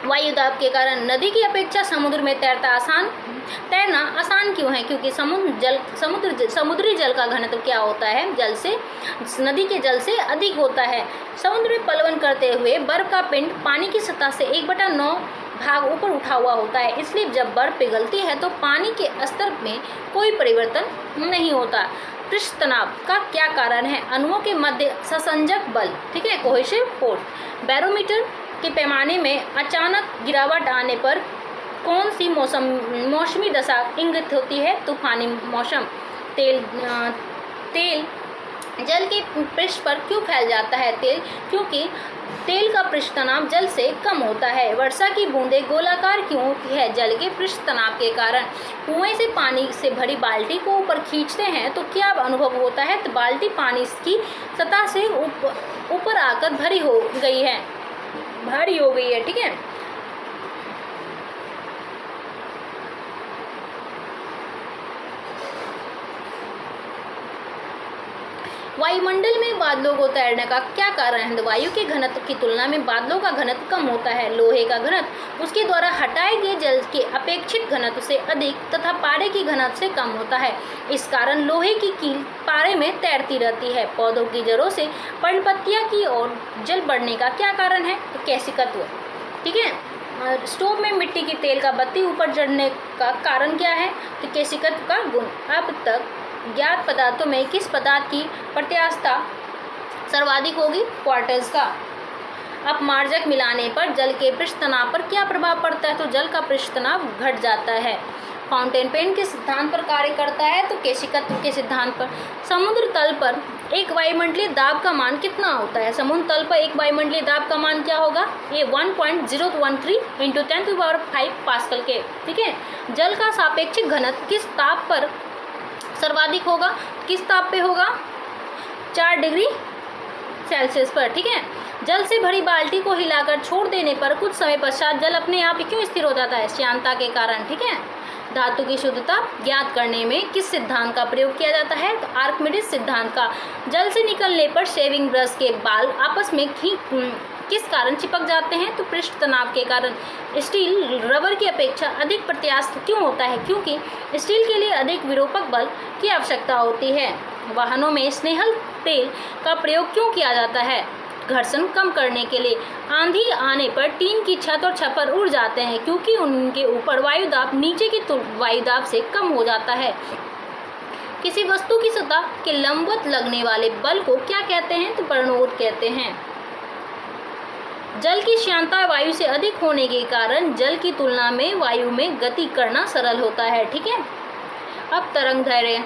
वायु दाब के कारण। नदी की अपेक्षा समुद्र में तैरना आसान क्यों है? क्योंकि समुद्री जल का घनत्व क्या होता है? नदी के जल से अधिक होता है। समुद्र में पलवन करते हुए बर्फ का पिंड पानी की सतह से 1/9 भाग ऊपर उठा हुआ होता है, इसलिए जब बर्फ पिघलती है तो पानी के स्तर में कोई परिवर्तन नहीं होता। पृष्ठ तनाव का क्या कारण है? अणुओं के मध्य संसंजक बल। ठीक है, कोहेसिव फोर्स। बैरोमीटर के पैमाने में अचानक गिरावट आने पर कौन सी मौसमी दशा इंगित होती है? तूफानी मौसम। तेल जल के पृष्ठ पर क्यों फैल जाता है तेल? क्योंकि तेल का पृष्ठ तनाव जल से कम होता है। वर्षा की बूंदें गोलाकार क्यों होती है? जल के पृष्ठ तनाव के कारण। कुएं से पानी से भरी बाल्टी को ऊपर खींचते हैं तो क्या अनुभव होता है? तो बाल्टी पानी की सतह से ऊपर आकर भारी हो गई है, ठीक है। वायुमंडल में बादलों को तैरने का क्या कारण है? तो वायु के घनत्व की तुलना में बादलों का घनत्व कम होता है। लोहे का घनत्व उसके द्वारा हटाए गए जल के अपेक्षित घनत्व से अधिक तथा पारे की घनत्व से कम होता है। इस कारण लोहे की कील पारे में तैरती रहती है। पौधों की जड़ों से पर्णपत्तियां की ओर जल बढ़ने का क्या कारण है? तो केशिकत्व, ठीक है। स्टोव में मिट्टी की तेल का बत्ती ऊपर चढ़ने का कारण क्या है? तो केशिकत्व का गुण। अब तक ज्ञात पदार्थों में किस पदार्थ की प्रत्यास्थता सर्वाधिक होगी? क्वार्टज का। अपमार्जक मिलाने पर जल के पृष्ठ तनाव पर क्या प्रभाव पड़ता है? तो जल का पृष्ठ तनाव घट जाता है। फाउंटेन पेन के सिद्धांत पर कार्य करता है? तो केशिकत्व के सिद्धांत पर। समुद्र तल पर एक वायुमंडलीय दाब का मान कितना होता है? समुद्र तल पर एक वायुमंडलीय दाब का मान क्या होगा? ये 1.013 × 10⁵ पास्कल के, ठीक है। जल का सापेक्षिक घनत्व किस ताप पर सर्वाधिक होगा? किस ताप पे होगा? 4 डिग्री सेल्सियस पर, ठीक है। जल से भरी बाल्टी को हिलाकर छोड़ देने पर कुछ समय पश्चात जल अपने आप ही क्यों स्थिर हो जाता है? श्यानता के कारण, ठीक है। धातु की शुद्धता ज्ञात करने में किस सिद्धांत का प्रयोग किया जाता है? तो आर्किमिडीज सिद्धांत का। जल से निकलने पर शेविंग ब्रश के बाल आपस में किस कारण चिपक जाते हैं? तो पृष्ठ तनाव के कारण। स्टील रबर की अपेक्षा अधिक प्रत्यास्थ क्यों होता है? क्योंकि स्टील के लिए अधिक विरूपक बल की आवश्यकता होती है। वाहनों में स्नेहल तेल का प्रयोग क्यों किया जाता है? घर्षण कम करने के लिए। आंधी आने पर टीन की छत और छप्पर उड़ जाते हैं क्योंकि उनके ऊपर वायुदाब नीचे की वायुदाब से कम हो जाता है। किसी वस्तु की सतह के लंबवत लगने वाले बल को क्या कहते हैं? तो प्रणोद कहते हैं। जल की श्यानता वायु से अधिक होने के कारण जल की तुलना में वायु में गति करना सरल होता है, ठीक है। अब तरंग दैर्घ्य।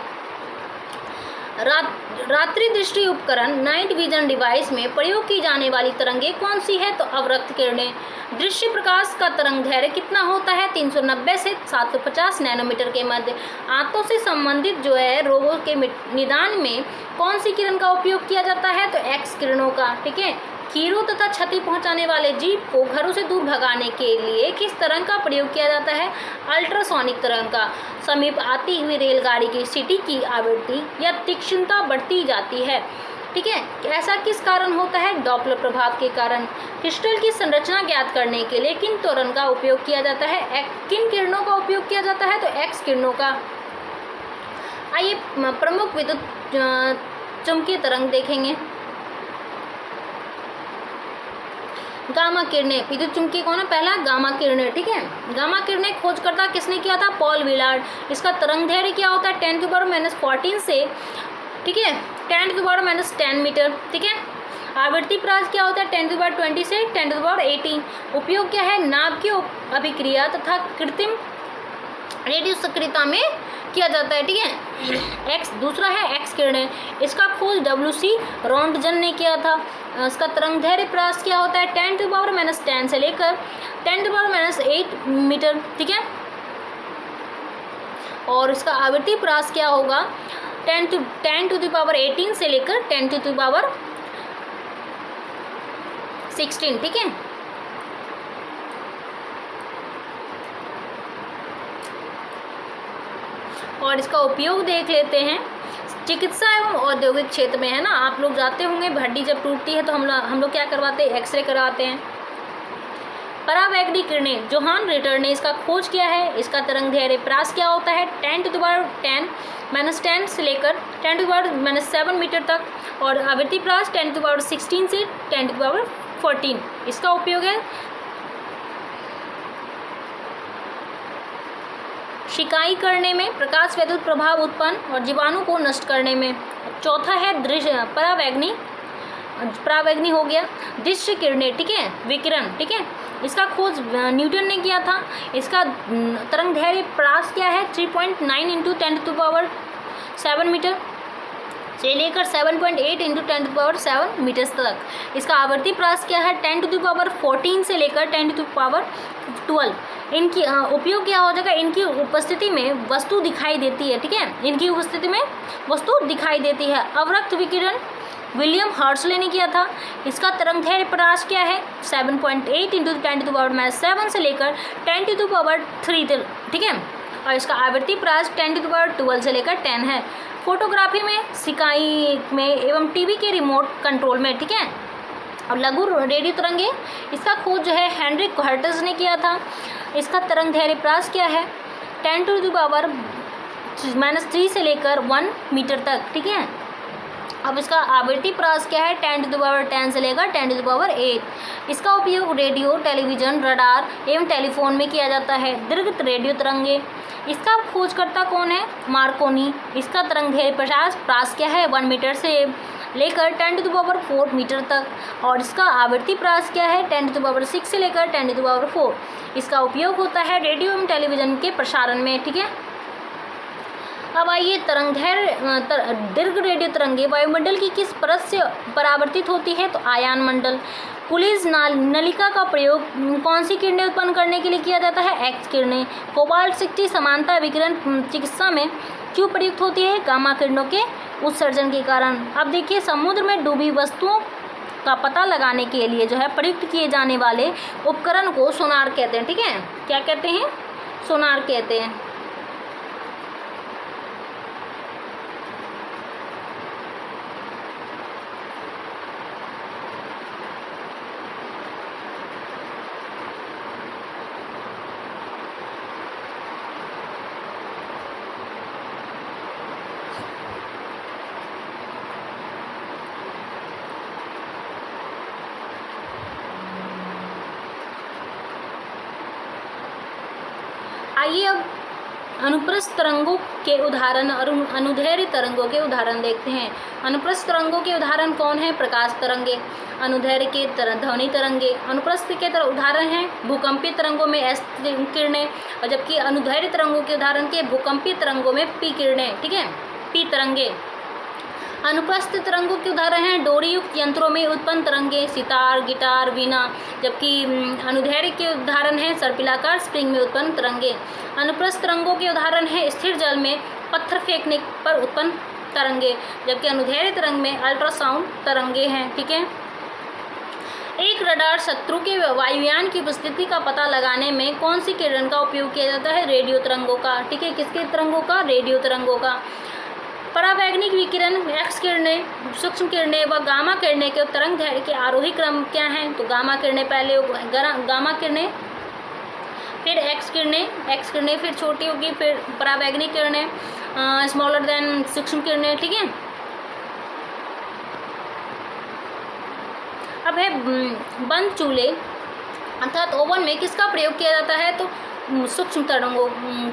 रात्रि दृष्टि उपकरण नाइट विजन डिवाइस में प्रयोग की जाने वाली तरंगें कौन सी है? तो अवरक्त किरणें। दृश्य प्रकाश का तरंग दैर्घ्य कितना होता है? 390 से 750 नैनोमीटर के मध्य। आंतों से संबंधित जो है रोगों के निदान में कौन सी किरण का उपयोग किया जाता है? तो एक्स किरणों का, ठीक है। कीड़ों तथा क्षति पहुंचाने वाले जीव को घरों से दूर भगाने के लिए किस तरंग का प्रयोग किया जाता है? अल्ट्रासोनिक तरंग का। समीप आती हुई रेलगाड़ी की सीटी की आवृत्ति या तीक्ष्णता बढ़ती जाती है, ठीक है। ऐसा किस कारण होता है? डॉपलर प्रभाव के कारण। क्रिस्टल की संरचना ज्ञात करने के लिए किन तरंग का उपयोग किया जाता है? किन किरणों का उपयोग किया जाता है? तो एक्स किरणों का। आइए प्रमुख विद्युत चुंबकीय तरंग देखेंगे। गामा किरणें। विद्युत चुंबकीय कौन है? पहला गामा किरणें, ठीक है। गामा किरणें खोजकर्ता किसने किया था? Paul Willard. इसका तरंग दैर्घ्य क्या होता है? 10⁻⁻14 से, ठीक है, 10⁻⁻10 मीटर, ठीक है। आवृत्ति प्रास क्या होता है? 10⁻20 से 10⁻18। उपयोग क्या है? नाभ की अभिक्रिया तथा कृत्रिम रेडियो सक्रियता में किया जाता है, ठीक है। एक्स दूसरा है एक्स किरणें। इसका खोज WC रोंटजन ने किया था। इसका तरंग दैर्घ्य प्रास क्या होता है? 10⁻10 से लेकर 10⁻8 मीटर, ठीक है। और इसका आवृत्ति प्रास क्या होगा? 10⁻18 से लेकर 10⁻16, ठीक है। और इसका उपयोग देख लेते हैं। चिकित्सा एवं औद्योगिक क्षेत्र में है ना, आप लोग जाते होंगे, हड्डी जब टूटती है तो हम लोग क्या करवाते हैं? एक्सरे कराते हैं। परावैगनी किरणें। जोहान रिटर ने इसका खोज किया है। इसका तरंग दैर्घ्य प्रास क्या होता है? 10⁻10 से लेकर 10⁻7 मीटर तक। और आवृत्ति प्रास 10⁻16 से 10⁻14। इसका उपयोग है शिकाई करने में, प्रकाश वैद्युत प्रभाव उत्पन्न और जीवाणु को नष्ट करने में। चौथा है दृश्य परावैगनी हो गया। दृश्य किरणें, ठीक है, विकिरण, ठीक है। इसका खोज न्यूटन ने किया था। इसका तरंग दैर्घ्य प्रास क्या है? 3.9 × 10⁻7 मीटर। से लेकर 7.8 इंटू 10⁻7 मीटर्स तक। इसका आवर्ती प्रास क्या है 10⁻14 से लेकर 10⁻12। इनकी उपयोग क्या हो जाएगा, इनकी उपस्थिति में वस्तु दिखाई देती है, ठीक है, इनकी उपस्थिति में वस्तु दिखाई देती है। अवरक्त विकिरण विलियम हर्शले ने किया था। इसका तरंगदैर्घ्य प्रकाश क्या है 7.8 इंटू 10⁻7 से लेकर 10⁻3, ठीक है, और इसका आवर्ती प्रास 10⁻12 से लेकर 10 है। फोटोग्राफी में, सिकाई में एवं टीवी के रिमोट कंट्रोल में, ठीक है। और लघु रेडियो तरंगे, इसका खोज जो है हेनरिक हर्ट्ज ने किया था। इसका तरंगदैर्घ्य प्रास क्या है 10⁻³ से लेकर 1 मीटर तक, ठीक है। अब इसका आवर्ती प्रास क्या है 10⁻10 से लेकर 10⁸। इसका उपयोग रेडियो, टेलीविज़न, रडार एवं टेलीफोन में किया जाता है। दीर्घ रेडियो तरंगे, इसका खोजकर्ता कौन है मार्कोनी। इसका तरंगदैर्घ्य प्रास क्या है 1 मीटर से लेकर 10⁴ मीटर तक, और इसका आवर्ती प्रास क्या है 10⁶ से लेकर 10⁴। इसका उपयोग होता है रेडियो एवं टेलीविज़न के प्रसारण में, ठीक है। अब आइए तरंगदैर्घ्य दीर्घ रेडियो तरंगे वायुमंडल की किस परत से परावर्तित होती है, तो आयन मंडल। पुलिस नलिका का प्रयोग कौन सी किरणें उत्पन्न करने के लिए किया जाता है, एक्स किरणें। कोबाल्ट 60 समानता विकिरण चिकित्सा में क्यों प्रयुक्त होती है, गामा किरणों के उत्सर्जन के कारण। अब देखिए समुद्र में डूबी वस्तुओं का पता लगाने के लिए जो है प्रयुक्त किए जाने वाले उपकरण को सोनार कहते हैं, ठीक है। क्या कहते हैं, सोनार कहते हैं। आइए अब अनुप्रस्थ तरंगों के उदाहरण और अनुदैर्घ्य तरंगों के उदाहरण देखते हैं। अनुप्रस्थ तरंगों के उदाहरण कौन है, प्रकाश तरंगे। अनुदैर्घ्य के ध्वनि तरंगे। अनुप्रस्थ के उदाहरण हैं भूकंपीय तरंगों में एस किरणें, और जबकि अनुदैर्घ्य तरंगों के उदाहरण के भूकंपीय तरंगों में पी किरणें, ठीक है, पी तरंगे। अनुप्रस्थ तरंगों के उदाहरण हैं डोरी युक्त यंत्रों में उत्पन्न तरंगे, सितार, गिटार, वीणा, जबकि अनुदैर्घ्य के उदाहरण हैं सर्पिलाकार स्प्रिंग में उत्पन्न तरंगे। अनुप्रस्थ तरंगों के उदाहरण हैं स्थिर जल में पत्थर फेंकने पर उत्पन्न तरंगे, जबकि अनुदैर्घ्य तरंग में अल्ट्रासाउंड तरंगे हैं, ठीक है। एक रडार शत्रु के वायुयान की उपस्थिति का पता लगाने में कौन सी किरण का उपयोग किया जाता है, रेडियो तरंगों का, ठीक है। किसके तरंगों का, रेडियो तरंगों का। परावैगनिक विकिरण, एक्स किरणें, सूक्ष्म किरणें व गामा किरणें के तरंगदैर्घ्य के आरोही क्रम क्या हैं, तो गामा किरणें पहले, गामा किरणें, फिर एक्स किरणें फिर छोटी होगी, फिर परावैगनिक किरणें स्मॉलर देन सूक्ष्म किरणें, ठीक है। अब है बंद चूल्हे अर्थात ओवन में किसका प्रयोग किया जाता है, तो सूक्ष्म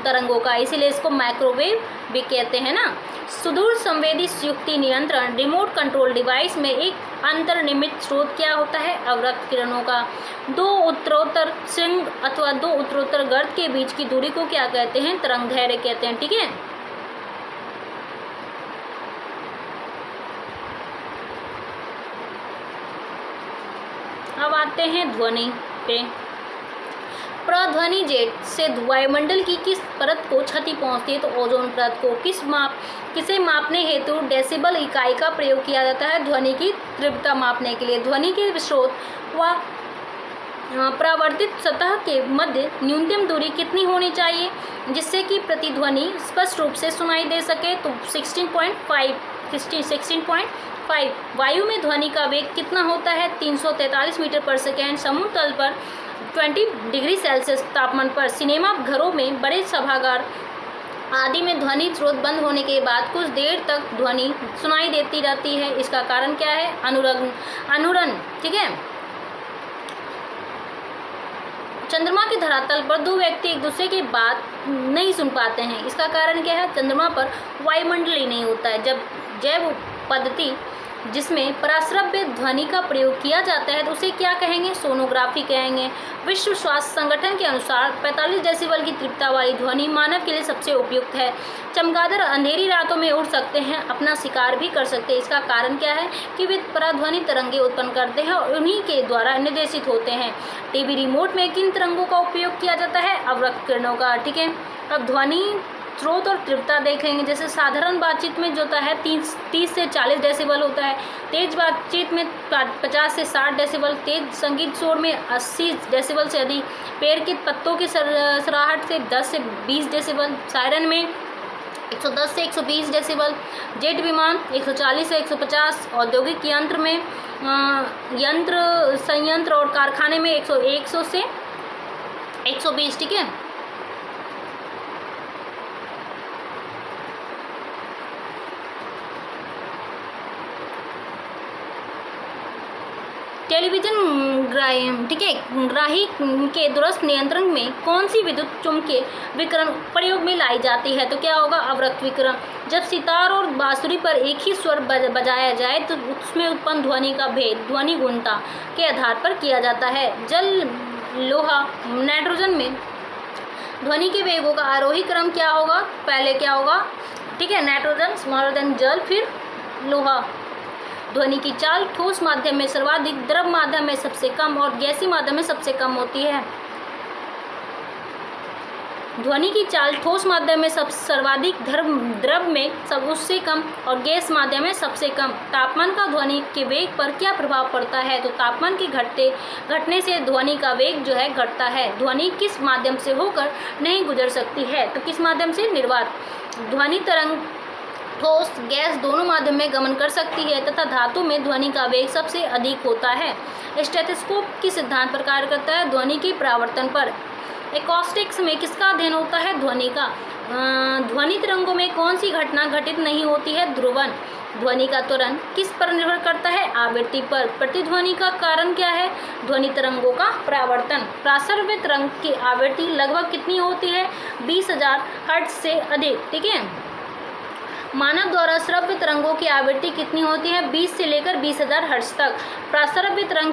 तरंगों का, इसीलिए इसको माइक्रोवेव भी कहते हैं ना। सुदूर संवेदी युक्ति नियंत्रण रिमोट कंट्रोल डिवाइस में एक अंतर्निर्मित स्रोत क्या होता है, अवरक्त किरणों का। दो उत्तरोत्तर श्रृंग अथवा दो उत्तरोत्तर गर्त के बीच की दूरी को क्या कहते हैं, तरंगदैर्घ्य कहते हैं, ठीक है। अब आते हैं ध्वनि पे। प्रध्वनि जेट से वायुमंडल की किस परत को क्षति पहुंचती है, तो ओजोन परत को। किसे मापने हेतु डेसिबल इकाई का प्रयोग किया जाता है, ध्वनि की तीव्रता मापने के लिए। ध्वनि के स्रोत व परावर्तित सतह के मध्य न्यूनतम दूरी कितनी होनी चाहिए जिससे कि प्रतिध्वनि स्पष्ट रूप से सुनाई दे सके, तो 16.5। वायु में ध्वनि का वेग कितना होता है, 343 मीटर पर सेकेंड। समुद्र तल पर 20 डिग्री सेल्सियस तापमान पर। सिनेमा घरों में, बड़े सभागार आदि में ध्वनि स्रोत बंद होने के बाद कुछ देर तक ध्वनि सुनाई देती रहती है। इसका कारण क्या है, अनुरण, ठीक है। चंद्रमा के धरातल पर दो व्यक्ति एक दूसरे की बात नहीं सुन पाते हैं। इसका कारण क्या है, चंद्रमा पर वायुमंडल ही नहीं होता है। जब जैव पद्धति जिसमें पराश्रव्य ध्वनि का प्रयोग किया जाता है तो उसे क्या कहेंगे? सोनोग्राफी कहेंगे। विश्व स्वास्थ्य संगठन के अनुसार 45 डेसिबल की तीव्रता वाली ध्वनि मानव के लिए सबसे उपयुक्त है। चमगादड़ अंधेरी रातों में उड़ सकते हैं, अपना शिकार भी कर सकते हैं। इसका कारण क्या है? कि वे पराध्वनि तरंगे उत्पन्न करते हैं और उन्हीं के द्वारा निर्देशित होते हैं। टीवी रिमोट में किन तरंगों का उपयोग किया जाता है? अवरक्त किरणों का। ठीक है, अब ध्वनि स्रोत और तीव्रता देखेंगे। जैसे साधारण बातचीत में जो होता है 30 से 40 डेसिबल होता है, तेज बातचीत में 50 से 60 डेसिबल, तेज संगीत शोर में 80 डेसिबल से अधिक, पेड़ के पत्तों की सराहट से 10 से 20 डेसिबल, सायरन में 110 से 120 डेसिबल, जेट विमान 140 से 150, औद्योगिक यंत्र में यंत्र संयंत्र और कारखाने में 100 से 120। ठीक है, टेलीविजन ठीक है ग्राही के दूरस्थ नियंत्रण में कौन सी विद्युत चुम्बकीय विकिरण प्रयोग में लाई जाती है? तो क्या होगा? अवरक्त विकिरण। जब सितार और बांसुरी पर एक ही स्वर बजाया जाए तो उसमें उत्पन्न ध्वनि का भेद ध्वनि गुणता के आधार पर किया जाता है। जल, लोहा, नाइट्रोजन में ध्वनि के वेगों का आरोही क्रम क्या होगा? पहले क्या होगा? ठीक है, नाइट्रोजन स्मॉलर देन जल, फिर लोहा। ध्वनि की चाल ठोस माध्यम में सर्वाधिक, द्रव माध्यम में सबसे कम और गैसीय माध्यम में सबसे कम होती है। ध्वनि की चाल ठोस माध्यम में सर्वाधिक, द्रव में सब उससे कम और गैस माध्यम में सबसे कम। तापमान का ध्वनि के वेग पर क्या प्रभाव पड़ता है? तो तापमान के घटने से ध्वनि का वेग जो है घटता है। ध्वनि किस माध्यम से होकर नहीं गुजर सकती है? तो किस माध्यम से? निर्वात। ध्वनि तरंग ठोस, गैस दोनों माध्यम में गमन कर सकती है तथा धातु में ध्वनि का वेग सबसे अधिक होता है। स्टेथोस्कोप किस सिद्धांत पर कार्य करता है? ध्वनि की परावर्तन पर। एकॉस्टिक्स में किसका अध्ययन होता है? ध्वनि का। ध्वनि तरंगों में कौन सी घटना घटित नहीं होती है? ध्रुवन। ध्वनि का त्वरण किस पर निर्भर करता है? आवृत्ति पर। प्रतिध्वनि का कारण क्या है? ध्वनि तरंगों का परावर्तन। प्रासर्व्य तरंग की आवृत्ति लगभग कितनी होती है? 20,000 हर्ट्ज से अधिक। ठीक है, मानव द्वारा श्रव्य तरंगों की आवृत्ति कितनी होती है? 20 से लेकर 20,000 हर्ट्ज तक। प्रासर्व्य तरंग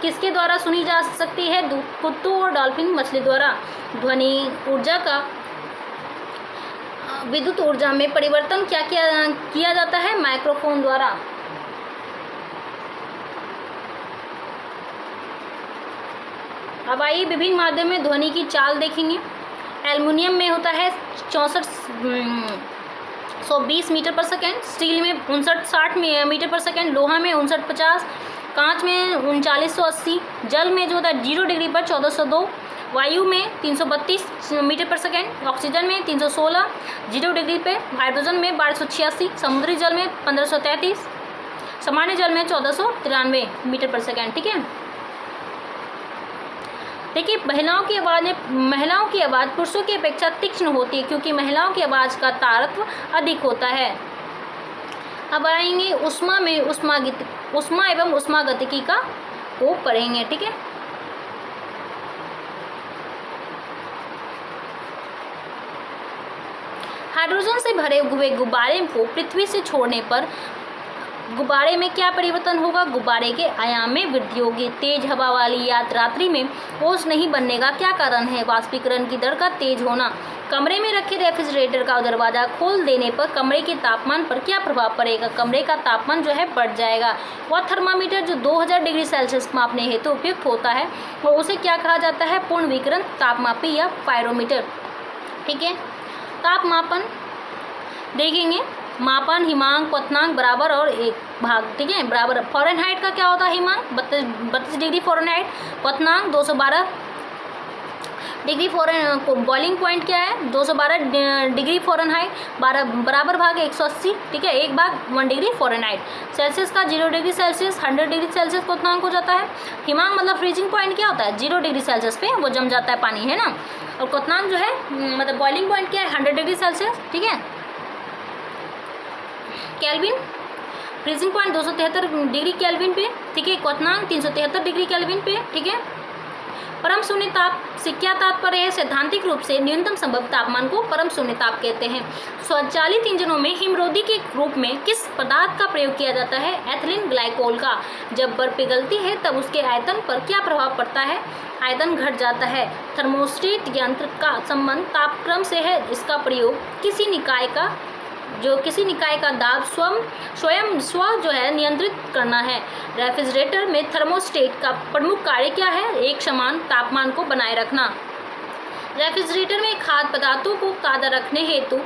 किसके द्वारा सुनी जा सकती है? कुत्तों और डॉल्फिन मछली द्वारा। ध्वनि ऊर्जा का विद्युत ऊर्जा में परिवर्तन क्या किया जाता है? माइक्रोफोन द्वारा। अब आइए विभिन्न माध्यम में ध्वनि की चाल देखेंगे। एल्युमिनियम में होता है 120 मीटर पर सेकेंड, स्टील में 59-60 मीटर पर सेकेंड, लोहा में 59-50, कांच में 3980, जल में जो होता है 0 डिग्री पर 1402, वायु में 332 मीटर पर सेकेंड, ऑक्सीजन में 316, 0 डिग्री पे, हाइड्रोजन में 1286, समुद्री जल में 1533, सामान्य जल में 1493 मीटर पर सेकेंड। ठीक है, देखिए महिलाओं की आवाज़ पुरुषों की अपेक्षा तीक्ष्ण होती है क्योंकि महिलाओं की आवाज़ का तारत्व अधिक होता है। अब आएंगे उष्मा में उष्मा एवं उष्मागतिकी का वो पढ़ेंगे। ठीक है, हाइड्रोजन से भरे हुए गुब्बारे को पृथ्वी से छोड़ने पर गुब्बारे में क्या परिवर्तन होगा? गुब्बारे के आयाम में वृद्धि होगी। तेज हवा वाली रात्रि में ओस नहीं बनने का क्या कारण है? वाष्पीकरण की दर का तेज होना। कमरे में रखे रेफ्रिजरेटर का दरवाज़ा खोल देने पर कमरे के तापमान पर क्या प्रभाव पड़ेगा? कमरे का तापमान जो है बढ़ जाएगा। वह थर्मामीटर जो 2000 डिग्री सेल्सियस मापने हेतु उपयुक्त होता है और उसे क्या कहा जाता है? पूर्ण विकिरण तापमापी या पायरोमीटर। ठीक है, तापमापन देखेंगे। मापन हिमांक क्वथनांक बराबर और 1 भाग। ठीक है, बराबर। फ़ारेनहाइट का क्या होता है? हिमांक 32 डिग्री फ़ारेनहाइट, क्वथनांक 212 डिग्री बॉइलिंग पॉइंट क्या है? 212 डिग्री फ़ारेनहाइट, बराबर भाग 180। ठीक है, 1 भाग 1 डिग्री फ़ारेनहाइट। सेल्सियस का 0 डिग्री सेल्सियस 100 डिग्री सेल्सियस क्वथनांक हो जाता है। हिमांक मतलब फ्रीजिंग पॉइंट क्या होता है? 0 डिग्री सेल्सियस पे वो जम जाता है पानी, है ना। और क्वथनांक जो है मतलब बॉइलिंग पॉइंट क्या है? 100 डिग्री सेल्सियस। ठीक है, kelvin freezing point 273 degree kelvin पे। ठीक है, क्वथनांक 373 डिग्री केल्विन पे। ठीक है, परम शून्य ताप से क्या तात्पर्य है? सैद्धांतिक रूप से न्यूनतम संभव तापमान को परम शून्य ताप कहते हैं। स्वचालित इंजनों में हिमरोधी के रूप में किस पदार्थ का प्रयोग किया जाता है? एथिलीन ग्लाइकोल का। जब बर्फ पिघलती है तब उसके आयतन पर क्या प्रभाव पड़ता है? आयतन घट जाता है। थर्मोस्टेट यंत्र का संबंध तापक्रम से है। इसका प्रयोग किसी निकाय का दाब स्वयं जो है नियंत्रित करना है। रेफ्रिजरेटर में थर्मोस्टेट का प्रमुख कार्य क्या है? एक समान तापमान को बनाए रखना। रेफ्रिजरेटर में खाद्य पदार्थों को ताज़ा रखने हेतु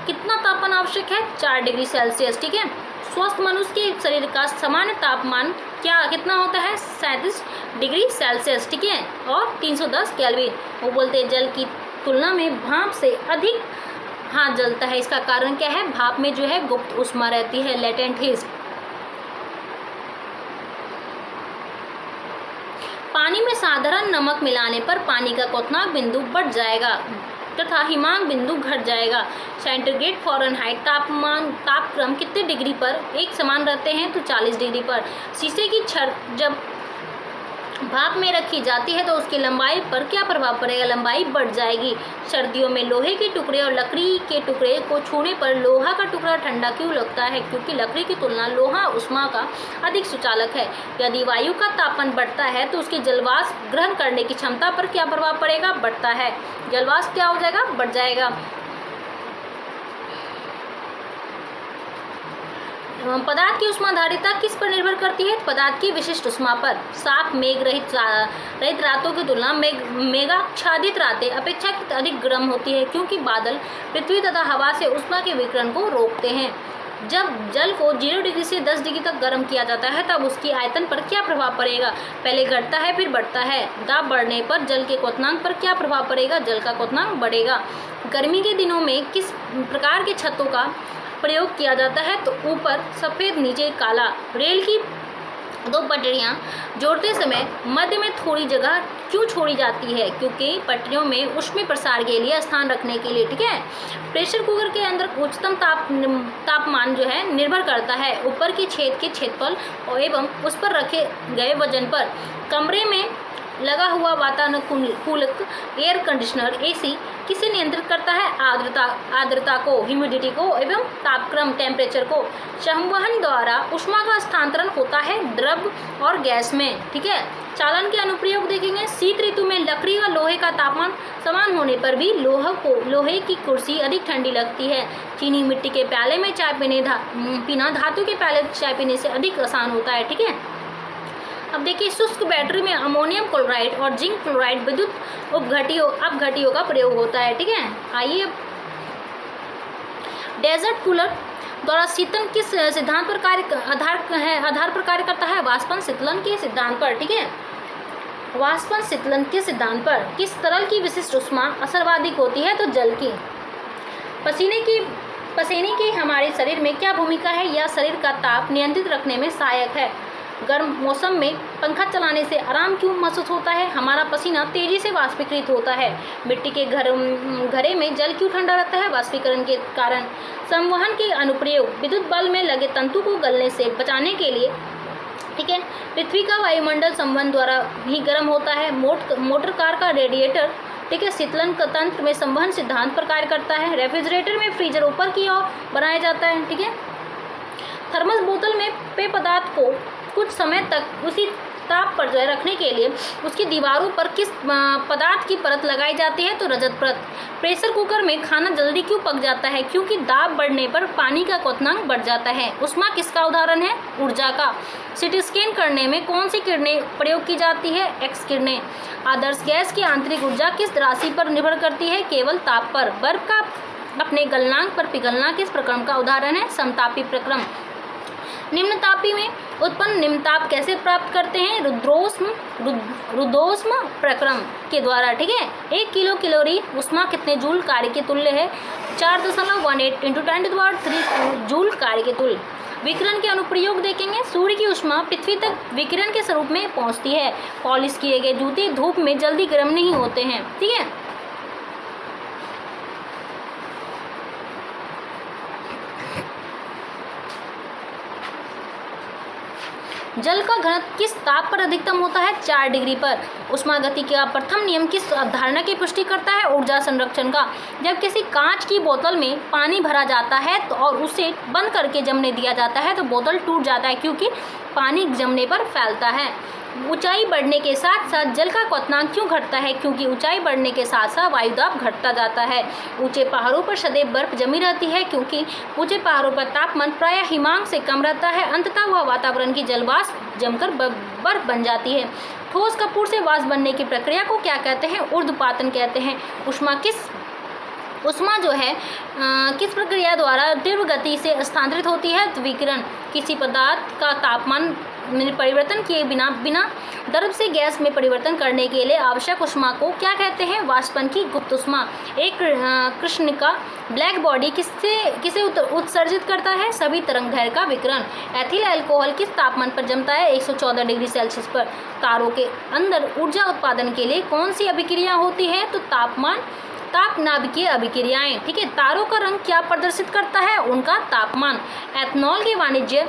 कितना तापमान आवश्यक है? 4 डिग्री सेल्सियस। ठीक है। स्वस्थ मनुष्य के शरीर का सामान्य तापमान कितना होता है? 37 डिग्री सेल्सियस। ठीक है, और 310 केल्विन। वो बोलते हैं जल की तुलना में भाप से अधिक हाथ जलता है। इसका कारण क्या है? भाप में जो है गुप्त ऊष्मा रहती है, लेटेंट हीट। पानी में साधारण नमक मिलाने पर पानी का क्वथनांक बिंदु बढ़ जाएगा तथा हिमांक बिंदु घट जाएगा। सेंटीग्रेड फ़ारेनहाइट तापक्रम कितने डिग्री पर एक समान रहते हैं? तो 40 डिग्री पर। शीशे की छड़ जब भाप में रखी जाती है तो उसकी लंबाई पर क्या प्रभाव पड़ेगा? लंबाई बढ़ जाएगी। सर्दियों में लोहे के टुकड़े और लकड़ी के टुकड़े को छूने पर लोहा का टुकड़ा ठंडा क्यों लगता है? क्योंकि लकड़ी की तुलना लोहा ऊष्मा का अधिक सुचालक है। यदि वायु का तापमान बढ़ता है तो उसकी जलवाष्प ग्रहण करने की क्षमता पर क्या प्रभाव पड़ेगा? बढ़ता है। जलवाष्प क्या हो जाएगा? बढ़ जाएगा। पदार्थ की ऊष्माधारिता किस पर निर्भर करती है? पदार्थ की विशिष्ट ऊष्मा पर। साफ मेघ रहित रातों की तुलना मेघाच्छादित रातें अपेक्षाकृत अधिक गर्म होती है, क्योंकि बादल पृथ्वी तथा हवा से ऊष्मा के विकिरण को रोकते हैं। जब जल को 0 डिग्री से 10 डिग्री तक गर्म किया जाता है तब उसकी आयतन पर क्या प्रभाव पड़ेगा? पहले घटता है फिर बढ़ता है। दाब बढ़ने पर जल के क्वथनांक पर क्या प्रभाव पड़ेगा? जल का क्वथनांक बढ़ेगा। गर्मी के दिनों में किस प्रकार के छतों का प्रयोग किया जाता है? तो ऊपर सफ़ेद नीचे काला। रेल की 2 पटरियाँ जोड़ते समय मध्य में थोड़ी जगह क्यों छोड़ी जाती है? क्योंकि पटरियों में ऊष्मीय प्रसार के लिए स्थान रखने के लिए। ठीक है। प्रेशर कुकर के अंदर उच्चतम तापमान जो है निर्भर करता है ऊपर की छेद के क्षेत्रफल और एवं उस पर रखे गए वजन पर। कमरे में लगा हुआ वातानुकूलक एयर कंडीशनर एसी किसे नियंत्रित करता है? आर्द्रता को, ह्यूमिडिटी को एवं तापक्रम टेम्परेचर को। संवहन द्वारा ऊष्मा का स्थानांतरण होता है द्रव और गैस में। ठीक है। चालन के अनुप्रयोग देखेंगे। शीत ऋतु में लकड़ी व लोहे का तापमान समान होने पर भी लोहे की कुर्सी अधिक ठंडी लगती है। चीनी मिट्टी के प्याले में चाय पीना धातु के प्याले चाय पीने से अधिक आसान होता है। ठीक है। अब देखिए, शुष्क बैटरी में अमोनियम क्लोराइड और जिंक क्लोराइड विद्युत अपघटियों का प्रयोग होता है। ठीक है। आइए, डेजर्ट कूलर द्वारा शीतन किस सिद्धांत पर आधार पर कार्य करता है? वाष्पन शीतलन के सिद्धांत पर। ठीक है। वाष्पन शीतलन के सिद्धांत पर। किस तरल की विशिष्ट ऊष्मा असर्वाधिक होती है? तो जल की। पसीने की हमारे शरीर में क्या भूमिका है? यह शरीर का ताप नियंत्रित रखने में सहायक है। गर्म मौसम में पंखा चलाने से आराम क्यों महसूस होता है? हमारा पसीना तेजी से वाष्पीकृत होता है। मिट्टी के घड़े में जल क्यों ठंडा रहता है? वाष्पीकरण के कारण। संवहन के अनुप्रयोग विद्युत बल्ब में लगे तंतु को गलने से बचाने के लिए। ठीक है। पृथ्वी का वायुमंडल संवहन द्वारा ही गर्म होता है। मोटर कार का रेडिएटर, ठीक है, शीतलन तंत्र में संवहन सिद्धांत पर कार्य करता है। रेफ्रिजरेटर में फ्रीजर ऊपर की ओर बनाया जाता है। ठीक है। थर्मस बोतल में पेय पदार्थ को कुछ समय तक उसी ताप पर जो है रखने के लिए उसकी दीवारों पर किस पदार्थ की परत लगाई जाती है? तो रजत परत। प्रेशर कुकर में खाना जल्दी क्यों पक जाता है? क्योंकि दाब बढ़ने पर पानी का क्वथनांक बढ़ जाता है। ऊष्मा किसका उदाहरण है? ऊर्जा का। सीटी स्कैन करने में कौन सी किरणें प्रयोग की जाती है? एक्स किरणें। आदर्श गैस की आंतरिक ऊर्जा किस राशि पर निर्भर करती है? केवल ताप पर। बर्फ का अपने गलनांक पर पिघलना किस प्रक्रम का उदाहरण है? समतापी प्रक्रम। निम्नतापी में उत्पन्न निम्नताप कैसे प्राप्त करते हैं? रुद्धोष्म प्रक्रम के द्वारा। ठीक है। 1 किलो कैलोरी ऊष्मा कितने जूल कार्य के तुल्य है? 4.18 × 10³ जूल कार्य के तुल्य। विकिरण के अनुप्रयोग देखेंगे। सूर्य की ऊष्मा पृथ्वी तक विकिरण के स्वरूप में पहुंचती है। पॉलिश किए गए जूते धूप में जल्दी गर्म नहीं होते हैं। ठीक है। जल का घनत्व किस ताप पर अधिकतम होता है? 4 डिग्री पर। ऊष्मागति का प्रथम नियम किस अवधारणा की पुष्टि करता है? ऊर्जा संरक्षण का। जब किसी कांच की बोतल में पानी भरा जाता है तो और उसे बंद करके जमने दिया जाता है तो बोतल टूट जाता है, क्योंकि पानी जमने पर फैलता है। ऊंचाई बढ़ने के साथ साथ जल का क्वथनांक क्यों घटता है? क्योंकि ऊंचाई बढ़ने के साथ साथ वायुदाब घटता जाता है। ऊंचे पहाड़ों पर सदैव बर्फ जमी रहती है, क्योंकि ऊंचे पहाड़ों पर तापमान प्रायः हिमांक से कम रहता है। अंततः वह वातावरण की जलवाष्प जमकर बर्फ बन जाती है। ठोस कपूर से वाष्प बनने की प्रक्रिया को क्या कहते हैं? ऊर्ध्वपातन कहते हैं। ऊष्मा जो है किस प्रक्रिया द्वारा तीव्र गति से स्थानांतरित होती है? विकिरण। किसी पदार्थ का तापमान परिवर्तन किए बिना द्रव से गैस में परिवर्तन करने के लिए आवश्यक ऊष्मा को क्या कहते हैं? वाष्पन की गुप्त ऊष्मा। एक कृष्णिका ब्लैक बॉडी किसे उत्सर्जित करता है? सभी तरंगदैर्घ्य का विकिरण। एथिल अल्कोहल किस तापमान पर जमता है? 114 डिग्री सेल्सियस पर। तारों के अंदर ऊर्जा उत्पादन के लिए कौन सी अभिक्रिया होती है? तो ताप नाभिकीय अभिक्रियाएं। ठीक है। तारों का रंग क्या प्रदर्शित करता है? उनका तापमान। एथनॉल के वाणिज्य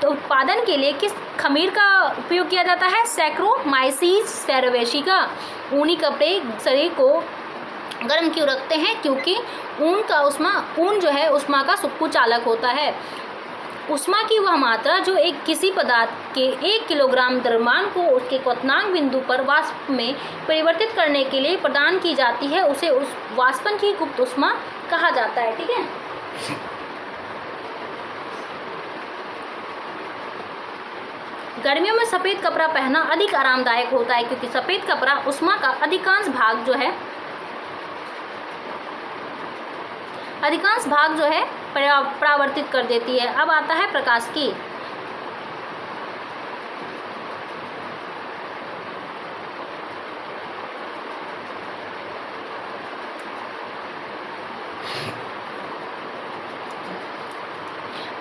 उत्पादन के लिए किस खमीर का उपयोग किया जाता है? सैक्रोमाइसीस सेरेवेसिका। ऊनी कपड़े शरीर को गर्म क्यों रखते हैं? क्योंकि ऊन जो है ऊष्मा का सुकुचालक होता है। ऊष्मा की वह मात्रा जो किसी पदार्थ के 1 किलोग्राम द्रव्यमान को उसके क्वथनांक बिंदु पर वाष्प में परिवर्तित करने के लिए प्रदान की जाती है, उसे उस वाष्पन की गुप्त ऊष्मा कहा जाता है। ठीक है। गर्मियों में सफ़ेद कपड़ा पहनना अधिक आरामदायक होता है, क्योंकि सफ़ेद कपड़ा ऊष्मा का अधिकांश भाग जो है परावर्तित कर देती है। अब आता है प्रकाश की।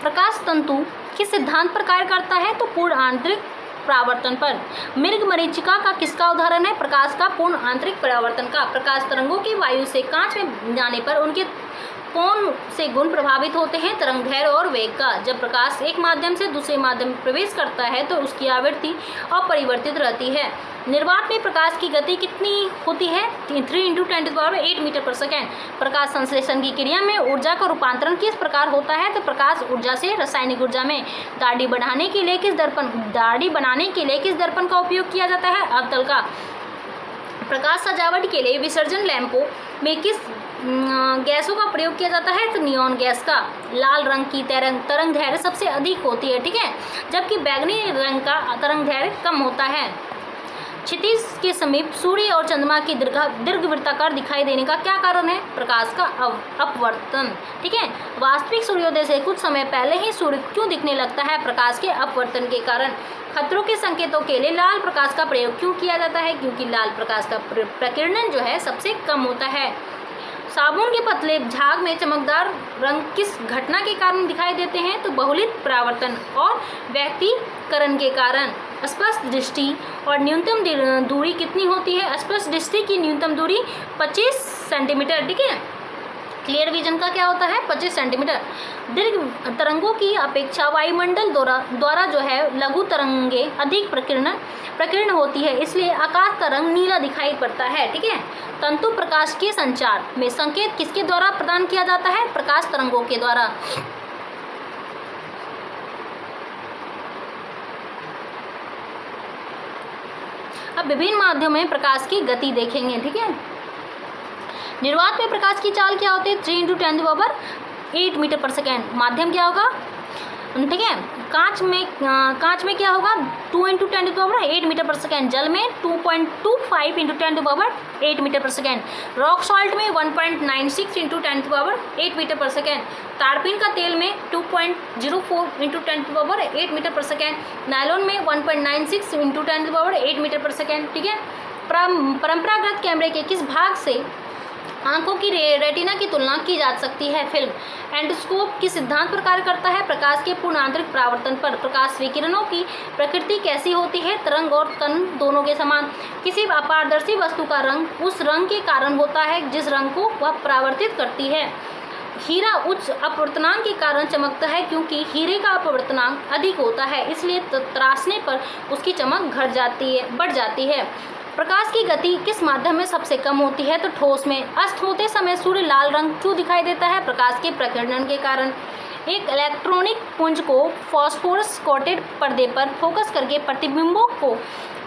प्रकाश तंतु किस सिद्धांत पर कार्य करता है? तो पूर्ण आंतरिक परावर्तन पर। मृगमरीचिका का किसका उदाहरण है? प्रकाश का पूर्ण आंतरिक परावर्तन का। प्रकाश तरंगों की वायु से कांच में जाने पर उनके कौन से गुण प्रभावित होते हैं? तरंगदैर्घ्य और वेग का। जब प्रकाश एक माध्यम से दूसरे माध्यम में प्रवेश करता है तो उसकी आवृत्ति अपरिवर्तित रहती है। निर्वात में प्रकाश की गति कितनी होती है? 3 × 10⁸ मीटर पर सेकेंड। प्रकाश संश्लेषण की क्रिया में ऊर्जा का रूपांतरण किस प्रकार होता है? तो प्रकाश ऊर्जा से रासायनिक ऊर्जा में। दाढ़ी बनाने के लिए किस दर्पण का उपयोग किया जाता है? अवतल का। प्रकाश सजावट के लिए विसर्जन लैंपों में किस गैसों का प्रयोग किया जाता है? तो नियॉन गैस का। लाल रंग की तरंगदैर्घ्य सबसे अधिक होती है। ठीक है। जबकि बैंगनी रंग का तरंगदैर्घ्य कम होता है। क्षितिज के समीप सूर्य और चंद्रमा की दीर्घवृत्ताकार दिखाई देने का क्या कारण है? प्रकाश का अपवर्तन। ठीक है। वास्तविक सूर्योदय से कुछ समय पहले ही सूर्य क्यों दिखने लगता है? प्रकाश के अपवर्तन के कारण। खतरों के संकेतों के लिए लाल प्रकाश का प्रयोग क्यों किया जाता है? क्योंकि लाल प्रकाश का प्रकीर्णन जो है सबसे कम होता है। साबुन के पतले झाग में चमकदार रंग किस घटना के कारण दिखाई देते हैं? तो बहुलित परावर्तन और व्यक्तीकरण के कारण। स्पष्ट दृष्टि और न्यूनतम दूरी कितनी होती है? स्पष्ट दृष्टि की न्यूनतम दूरी 25 सेंटीमीटर। ठीक है। क्लियर विजन का क्या होता है? 25 सेंटीमीटर। दीर्घ तरंगों की अपेक्षा वायुमंडल द्वारा जो है लघु तरंगे अधिक प्रकीर्ण होती है, इसलिए आकाश का रंग नीला दिखाई पड़ता है। ठीक है। तंतु प्रकाश के संचार में संकेत किसके द्वारा प्रदान किया जाता है? प्रकाश तरंगों के द्वारा। अब विभिन्न माध्यमों में प्रकाश की गति देखेंगे। ठीक है। निर्वात में प्रकाश की चाल क्या होती है? 3 × 10⁸ मीटर पर सेकेंड। माध्यम क्या होगा? ठीक है। कांच में क्या होगा? 2 × 10⁸ मीटर पर सेकेंड। जल में 2.25 × 10⁸ मीटर पर सेकेंड। रॉक सॉल्ट में 1.96 × 10⁸ मीटर पर सेकेंड। तारपीन का तेल में 2.04 × 10⁸ मीटर पर सेकेंड। नायलॉन में 1.96 × 10⁸ मीटर पर सेकेंड। ठीक है। परंपरागत कैमरे के किस भाग से आंखों की रेटिना की तुलना की जा सकती है? फिल्म। एंडोस्कोप किस सिद्धांत पर कार्य करता है? प्रकाश के पूर्ण आंतरिक परावर्तन पर। प्रकाश विकिरणों की प्रकृति कैसी होती है? तरंग और कण दोनों के समान। किसी अपारदर्शी वस्तु का रंग उस रंग के कारण होता है जिस रंग को वह परावर्तित करती है। हीरा उच्च अपवर्तनांक के कारण चमकता है, क्योंकि हीरे का अपवर्तनांक अधिक होता है, इसलिए तराशने पर उसकी चमक बढ़ जाती है। प्रकाश की गति किस माध्यम में सबसे कम होती है? तो ठोस में। अस्त होते समय सूर्य लाल रंग क्यों दिखाई देता है? प्रकाश के प्रकीर्णन के कारण। एक इलेक्ट्रॉनिक पुंज को फॉस्फोरस कोटेड पर्दे पर फोकस करके प्रतिबिंबों को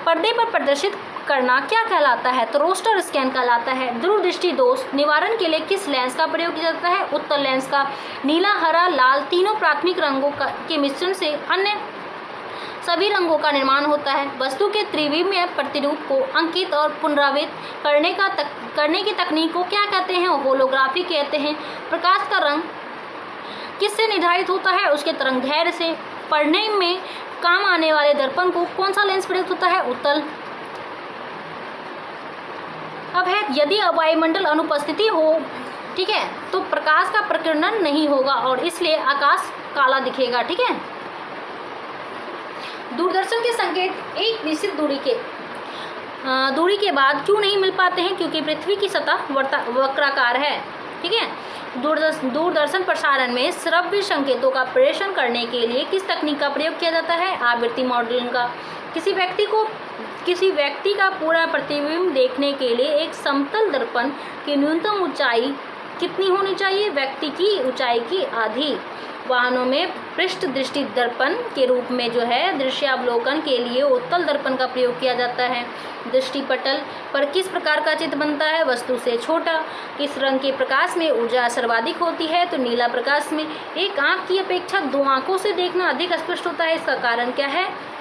पर्दे पर प्रदर्शित करना क्या कहलाता है? तो रोस्टर स्कैन कहलाता है। दूरदृष्टि दोष निवारण के लिए किस लेंस का प्रयोग किया जाता है? उत्तल लेंस का। नीला, हरा, लाल तीनों प्राथमिक रंगों के मिश्रण से अन्य सभी रंगों का निर्माण होता है। वस्तु के त्रिविमीय प्रतिरूप को अंकित और पुनरावृत्त करने की तकनीक को क्या कहते हैं? होलोग्राफी कहते हैं। प्रकाश का रंग किससे निर्धारित होता है? उसके तरंगदैर्घ्य से। पढ़ने में काम आने वाले दर्पण को कौन सा लेंस प्रयुक्त होता है? उत्तल। अब है, यदि वायुमंडल अनुपस्थिति हो, ठीक है, तो प्रकाश का प्रकीर्णन नहीं होगा और इसलिए आकाश काला दिखेगा। ठीक है। दूरदर्शन के संकेत एक निश्चित दूरी के बाद क्यों नहीं मिल पाते हैं? क्योंकि पृथ्वी की सतह वक्राकार है। ठीक है। दूरदर्शन प्रसारण में श्रव्य संकेतों का प्रेषण करने के लिए किस तकनीक का प्रयोग किया जाता है? आवृत्ति मॉडलिंग का। किसी व्यक्ति का पूरा प्रतिबिंब देखने के लिए एक समतल दर्पण की न्यूनतम ऊंचाई कितनी होनी चाहिए? व्यक्ति की ऊंचाई की आधी। वाहनों में पृष्ठ दृष्टि दर्पण के रूप में जो है दृश्यावलोकन के लिए उत्तल दर्पण का प्रयोग किया जाता है। दृष्टिपटल पर किस प्रकार का चित्र बनता है? वस्तु से छोटा। किस रंग के प्रकाश में ऊर्जा सर्वाधिक होती है? तो नीला प्रकाश में। एक आंख की अपेक्षा दो आंखों से देखना अधिक स्पष्ट होता है, इसका कारण क्या है?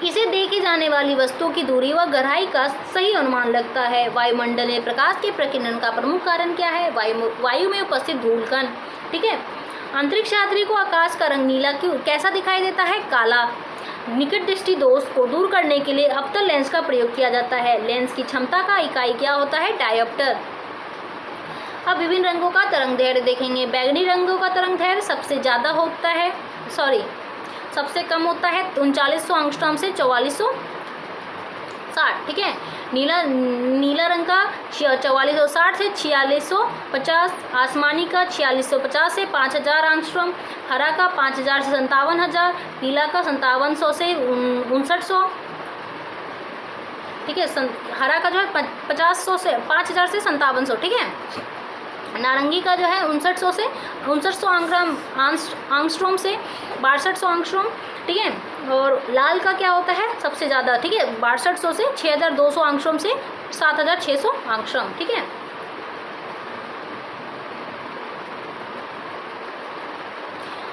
इसे देखी जाने वाली वस्तुओं की दूरी व गहराई का सही अनुमान लगता है। वायुमंडल में प्रकाश के प्रकीर्णन का प्रमुख कारण क्या है? वायु में उपस्थित धूलकण। ठीक है। अंतरिक्ष यात्री को आकाश का रंग नीला कैसा दिखाई देता है? काला। निकट दृष्टि दोष को दूर करने के लिए अवतल लेंस का प्रयोग किया जाता है। लेंस की क्षमता का इकाई क्या होता है? डायोप्टर। अब विभिन्न रंगों का तरंगदैर्घ्य देखेंगे। बैगनी रंगों का तरंगदैर्घ्य सबसे कम होता है 3900 एंगस्ट्रॉम से 4460। ठीक है। नीला रंग का 4460 से 4650, आसमानी का 4650 से 5000 एंगस्ट्रॉम, हरा का 5000 से 57,000, पीला का 5700 से 5900। ठीक है। हरा का जो है 5000 से 5700। ठीक है। नारंगी का जो है 5900 से 5900 एंगस्ट्रॉम से 6200 एंगस्ट्रॉम। ठीक है। और लाल का क्या होता है? सबसे ज़्यादा। ठीक है। 6200 से 6200 एंगस्ट्रॉम से 7600 एंगस्ट्रॉम। ठीक है।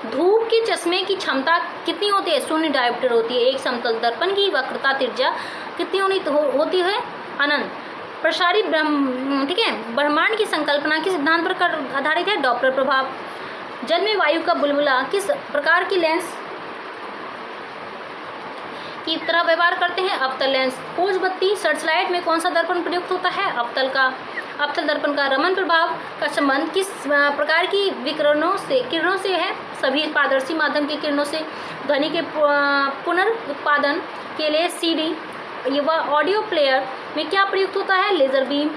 धूप के चश्मे की क्षमता कितनी होती है? शून्य डायोप्टर होती है। एक समतल दर्पण की वक्रता त्रिज्या कितनी होती है? अनंत। प्रसारी ठीक है। ब्रह्मांड की संकल्पना किस सिद्धांत पर आधारित है? डॉपलर प्रभाव। जल में वायु का बुलबुला किस प्रकार की लेंस की तरह व्यवहार करते हैं? अवतल लेंस। खोज बत्ती सर्चलाइट में कौन सा दर्पण प्रयुक्त होता है? अवतल का। अवतल दर्पण का रमन प्रभाव का संबंध किस प्रकार की किरणों से है? सभी पारदर्शी माध्यम की किरणों से। ध्वनि के पुनर्उत्पादन के लिए सीडी व ऑडियो प्लेयर में क्या प्रयुक्त होता है? Laser beam.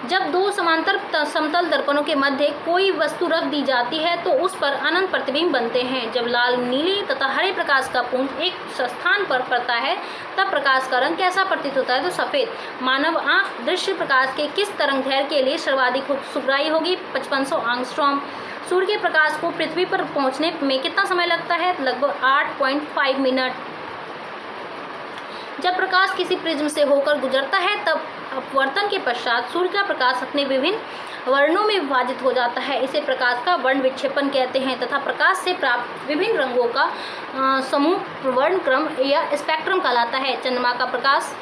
जब दो समांतर समतल दर्पणों के मध्य कोई वस्तु रख दी जाती है तो उस पर अनंत प्रतिबिंब बनते हैं। जब लाल, नीले तथा हरे प्रकाश का पुंज एक स्थान पर पड़ता है तब प्रकाश का रंग कैसा प्रतीत होता है? तो सफ़ेद। मानव आंख दृश्य प्रकाश के किस तरंगदैर्घ्य के लिए सर्वाधिक उत्सुकराई होगी? 5500 एंगस्ट्रॉम। सूर्य के प्रकाश को पृथ्वी पर पहुँचने में कितना समय लगता है? लगभग 8.5 मिनट। जब प्रकाश किसी प्रिज्म से होकर गुजरता है तब अपवर्तन के पश्चात सूर्य का प्रकाश अपने विभिन्न वर्णों में विभाजित हो जाता है। इसे प्रकाश का वर्ण विक्षेपण कहते हैं तथा प्रकाश से प्राप्त विभिन्न रंगों का समूह वर्णक्रम या स्पेक्ट्रम कहलाता है। चंद्रमा का प्रकाश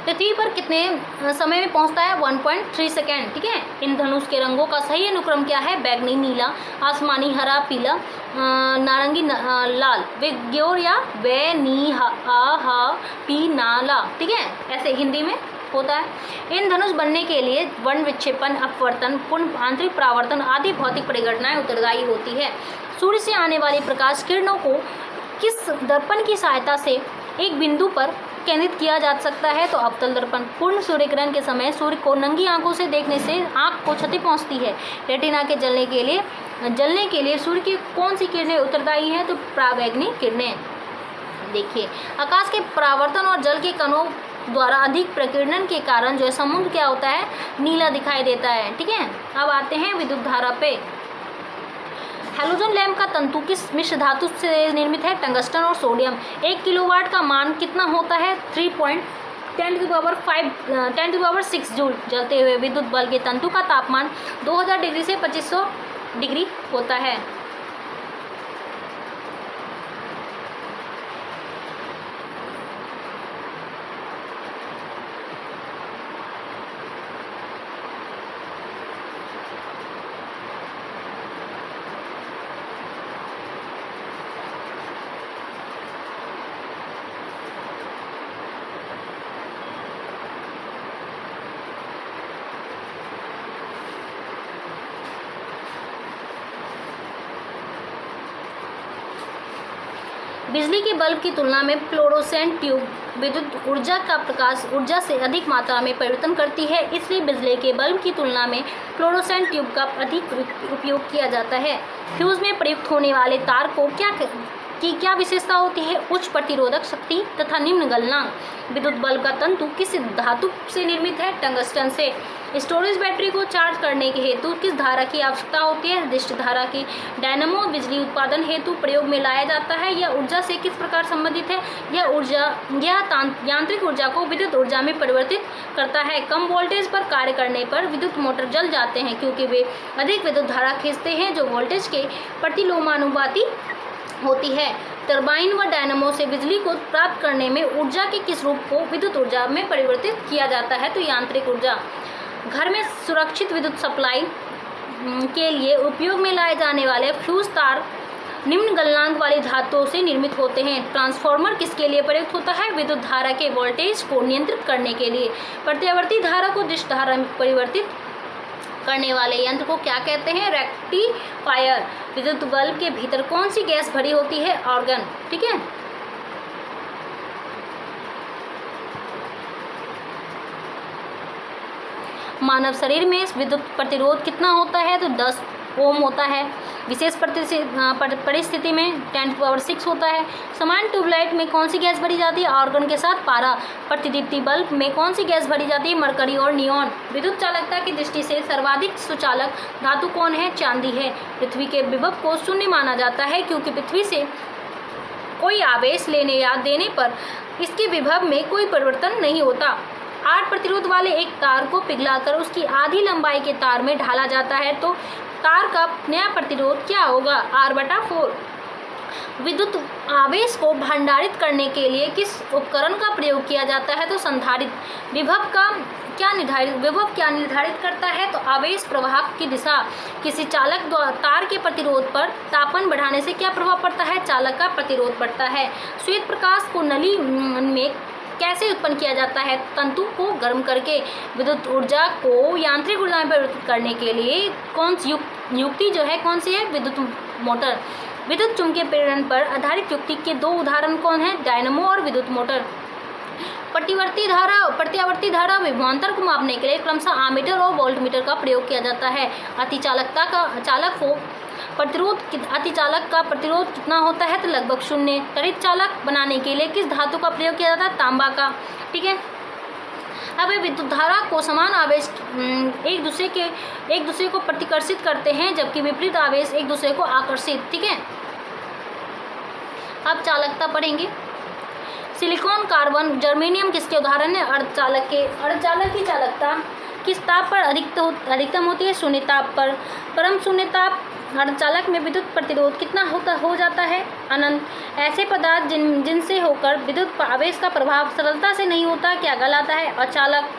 पृथ्वी पर कितने समय में पहुंचता है? 1.3 सेकेंड। ठीक है। इंद्रधनुष के रंगों का सही अनुक्रम क्या है? बैगनी, नीला, आसमानी, हरा, पीला, नारंगी, लाल। विग्योर या वे नी हा पी नाला। ठीक है। ऐसे हिंदी में होता है। इंद्रधनुष बनने के लिए वर्ण विक्षेपण, अपवर्तन, पूर्ण आंतरिक परावर्तन आदि भौतिक परिघटनाएं उत्तरदायी होती है। सूर्य से आने वाली प्रकाश किरणों को किस दर्पण की सहायता से एक बिंदु पर केंद्रित किया जा सकता है? तो अवतल दर्पण। पूर्ण सूर्य ग्रहण के समय सूर्य को नंगी आंखों से देखने से आंख को क्षति पहुंचती है। रेटिना के जलने के लिए सूर्य की कौन सी किरणें उत्तरदायी हैं? तो पराबैंगनी किरणें। देखिए, आकाश के परावर्तन और जल के कणों द्वारा अधिक प्रकीर्णन के कारण जो है समुद्र क्या होता है? नीला दिखाई देता है। ठीक है, अब आते हैं विद्युत धारा पे। हैलोजन लैंप का तंतु किस मिश्र धातु से निर्मित है? टंगस्टन और सोडियम। 1 किलोवाट का मान कितना होता है? 3.10⁻⁶ जूल। जलते हुए विद्युत बल्ब के तंतु का तापमान 2000 डिग्री से 2500 डिग्री होता है। बिजली के बल्ब की तुलना में फ्लोरोसेंट ट्यूब विद्युत ऊर्जा का प्रकाश ऊर्जा से अधिक मात्रा में परिवर्तन करती है, इसलिए बिजली के बल्ब की तुलना में फ्लोरोसेंट ट्यूब का अधिक उपयोग किया जाता है। फ्यूज में प्रयुक्त होने वाले तार को क्या विशेषता होती है? उच्च प्रतिरोधक शक्ति तथा निम्न गलनांक। विद्युत बल्ब का तंतु किस धातु से निर्मित है? टंगस्टन से। स्टोरेज बैटरी को चार्ज करने के हेतु किस धारा की आवश्यकता होती है? निर्दिष्ट धारा की। डायनामो बिजली उत्पादन हेतु प्रयोग में लाया जाता है। यह ऊर्जा से किस प्रकार संबंधित है? यह यांत्रिक ऊर्जा को विद्युत ऊर्जा में परिवर्तित करता है। कम वोल्टेज पर कार्य करने पर विद्युत मोटर जल जाते हैं क्योंकि वे अधिक विद्युत धारा खींचते हैं जो वोल्टेज के प्रतिलोमानुपाती होती है। टरबाइन व डायनामो से बिजली को प्राप्त करने में ऊर्जा के किस रूप को विद्युत ऊर्जा में परिवर्तित किया जाता है? तो यांत्रिक ऊर्जा। घर में सुरक्षित विद्युत सप्लाई के लिए उपयोग में लाए जाने वाले फ्यूज तार निम्न गलनांक वाली धातुओं से निर्मित होते हैं। ट्रांसफार्मर किसके लिए प्रयुक्त होता है? विद्युत धारा के वोल्टेज को नियंत्रित करने के लिए। प्रत्यावर्ती धारा को दिश धारा में परिवर्तित करने वाले यंत्र को क्या कहते हैं? रेक्टिफायर। विद्युत बल्ब के भीतर कौन सी गैस भरी होती है? आर्गन। ठीक है, मानव शरीर में विद्युत प्रतिरोध कितना होता है? तो 10 ओम होता है। विशेष परिस्थिति में 10⁶ होता है। समान ट्यूबलाइट में कौन सी गैस भरी जाती है? आर्गन के साथ पारा। प्रतिदीप्ति बल्ब में कौन सी गैस भरी जाती है? मरकरी और नियॉन। विद्युत चालकता की दृष्टि से सर्वाधिक सुचालक धातु कौन है? चांदी है। पृथ्वी के विभव को शून्य माना जाता है क्योंकि पृथ्वी से कोई आवेश लेने या देने पर इसके विभव में कोई परिवर्तन नहीं होता। 8 प्रतिरोध वाले एक तार को पिघलाकर उसकी आधी लंबाई के तार में ढाला जाता है तो तार का नया प्रतिरोध क्या होगा? R/4। विद्युत आवेश को भंडारित करने के लिए किस उपकरण का प्रयोग किया जाता है? तो संधारित्र। विभव क्या निर्धारित करता है? तो आवेश प्रवाह की दिशा। किसी चालक द्वारा तार के प्रतिरोध पर तापमान बढ़ाने से क्या प्रभाव पड़ता है? चालक का प्रतिरोध बढ़ता है। श्वेत प्रकाश को नली में कैसे उत्पन्न किया जाता है? तंतु को गर्म करके। विद्युत ऊर्जा को यांत्रिक ऊर्जा में परिवर्तित करने के लिए कौन सी युक्ति जो है कौन सी है? विद्युत मोटर। विद्युत चुंबकीय प्रेरण पर आधारित युक्ति के 2 उदाहरण कौन है? डायनामो और विद्युत मोटर। प्रत्यावर्ती धारा विभवांतर को मापने के लिए क्रमशः आमीटर और वोल्टमीटर का प्रयोग किया जाता है। अतिचालक का प्रतिरोध कितना होता है? तो लगभग 0। त्वरित चालक बनाने के लिए किस धातु का प्रयोग किया जाता है? तांबा का। ठीक है, अब विद्युत धारा को समान आवेश एक दूसरे को प्रतिकर्षित करते हैं जबकि विपरीत आवेश एक दूसरे को आकर्षित। ठीक है, अब चालकता पढ़ेंगे। सिलिकॉन, कार्बन, जर्मेनियम किसके उदाहरण है? अर्धचालक के। अर्धचालक की चालकता किस ताप पर अधिकतम होती है? शून्य ताप पर। परम शून्य ताप अर्धचालक में विद्युत प्रतिरोध कितना हो जाता है? अनंत। ऐसे पदार्थ जिनसे होकर विद्युत आवेश का प्रभाव सरलता से नहीं होता क्या कहलाता है? अचालक।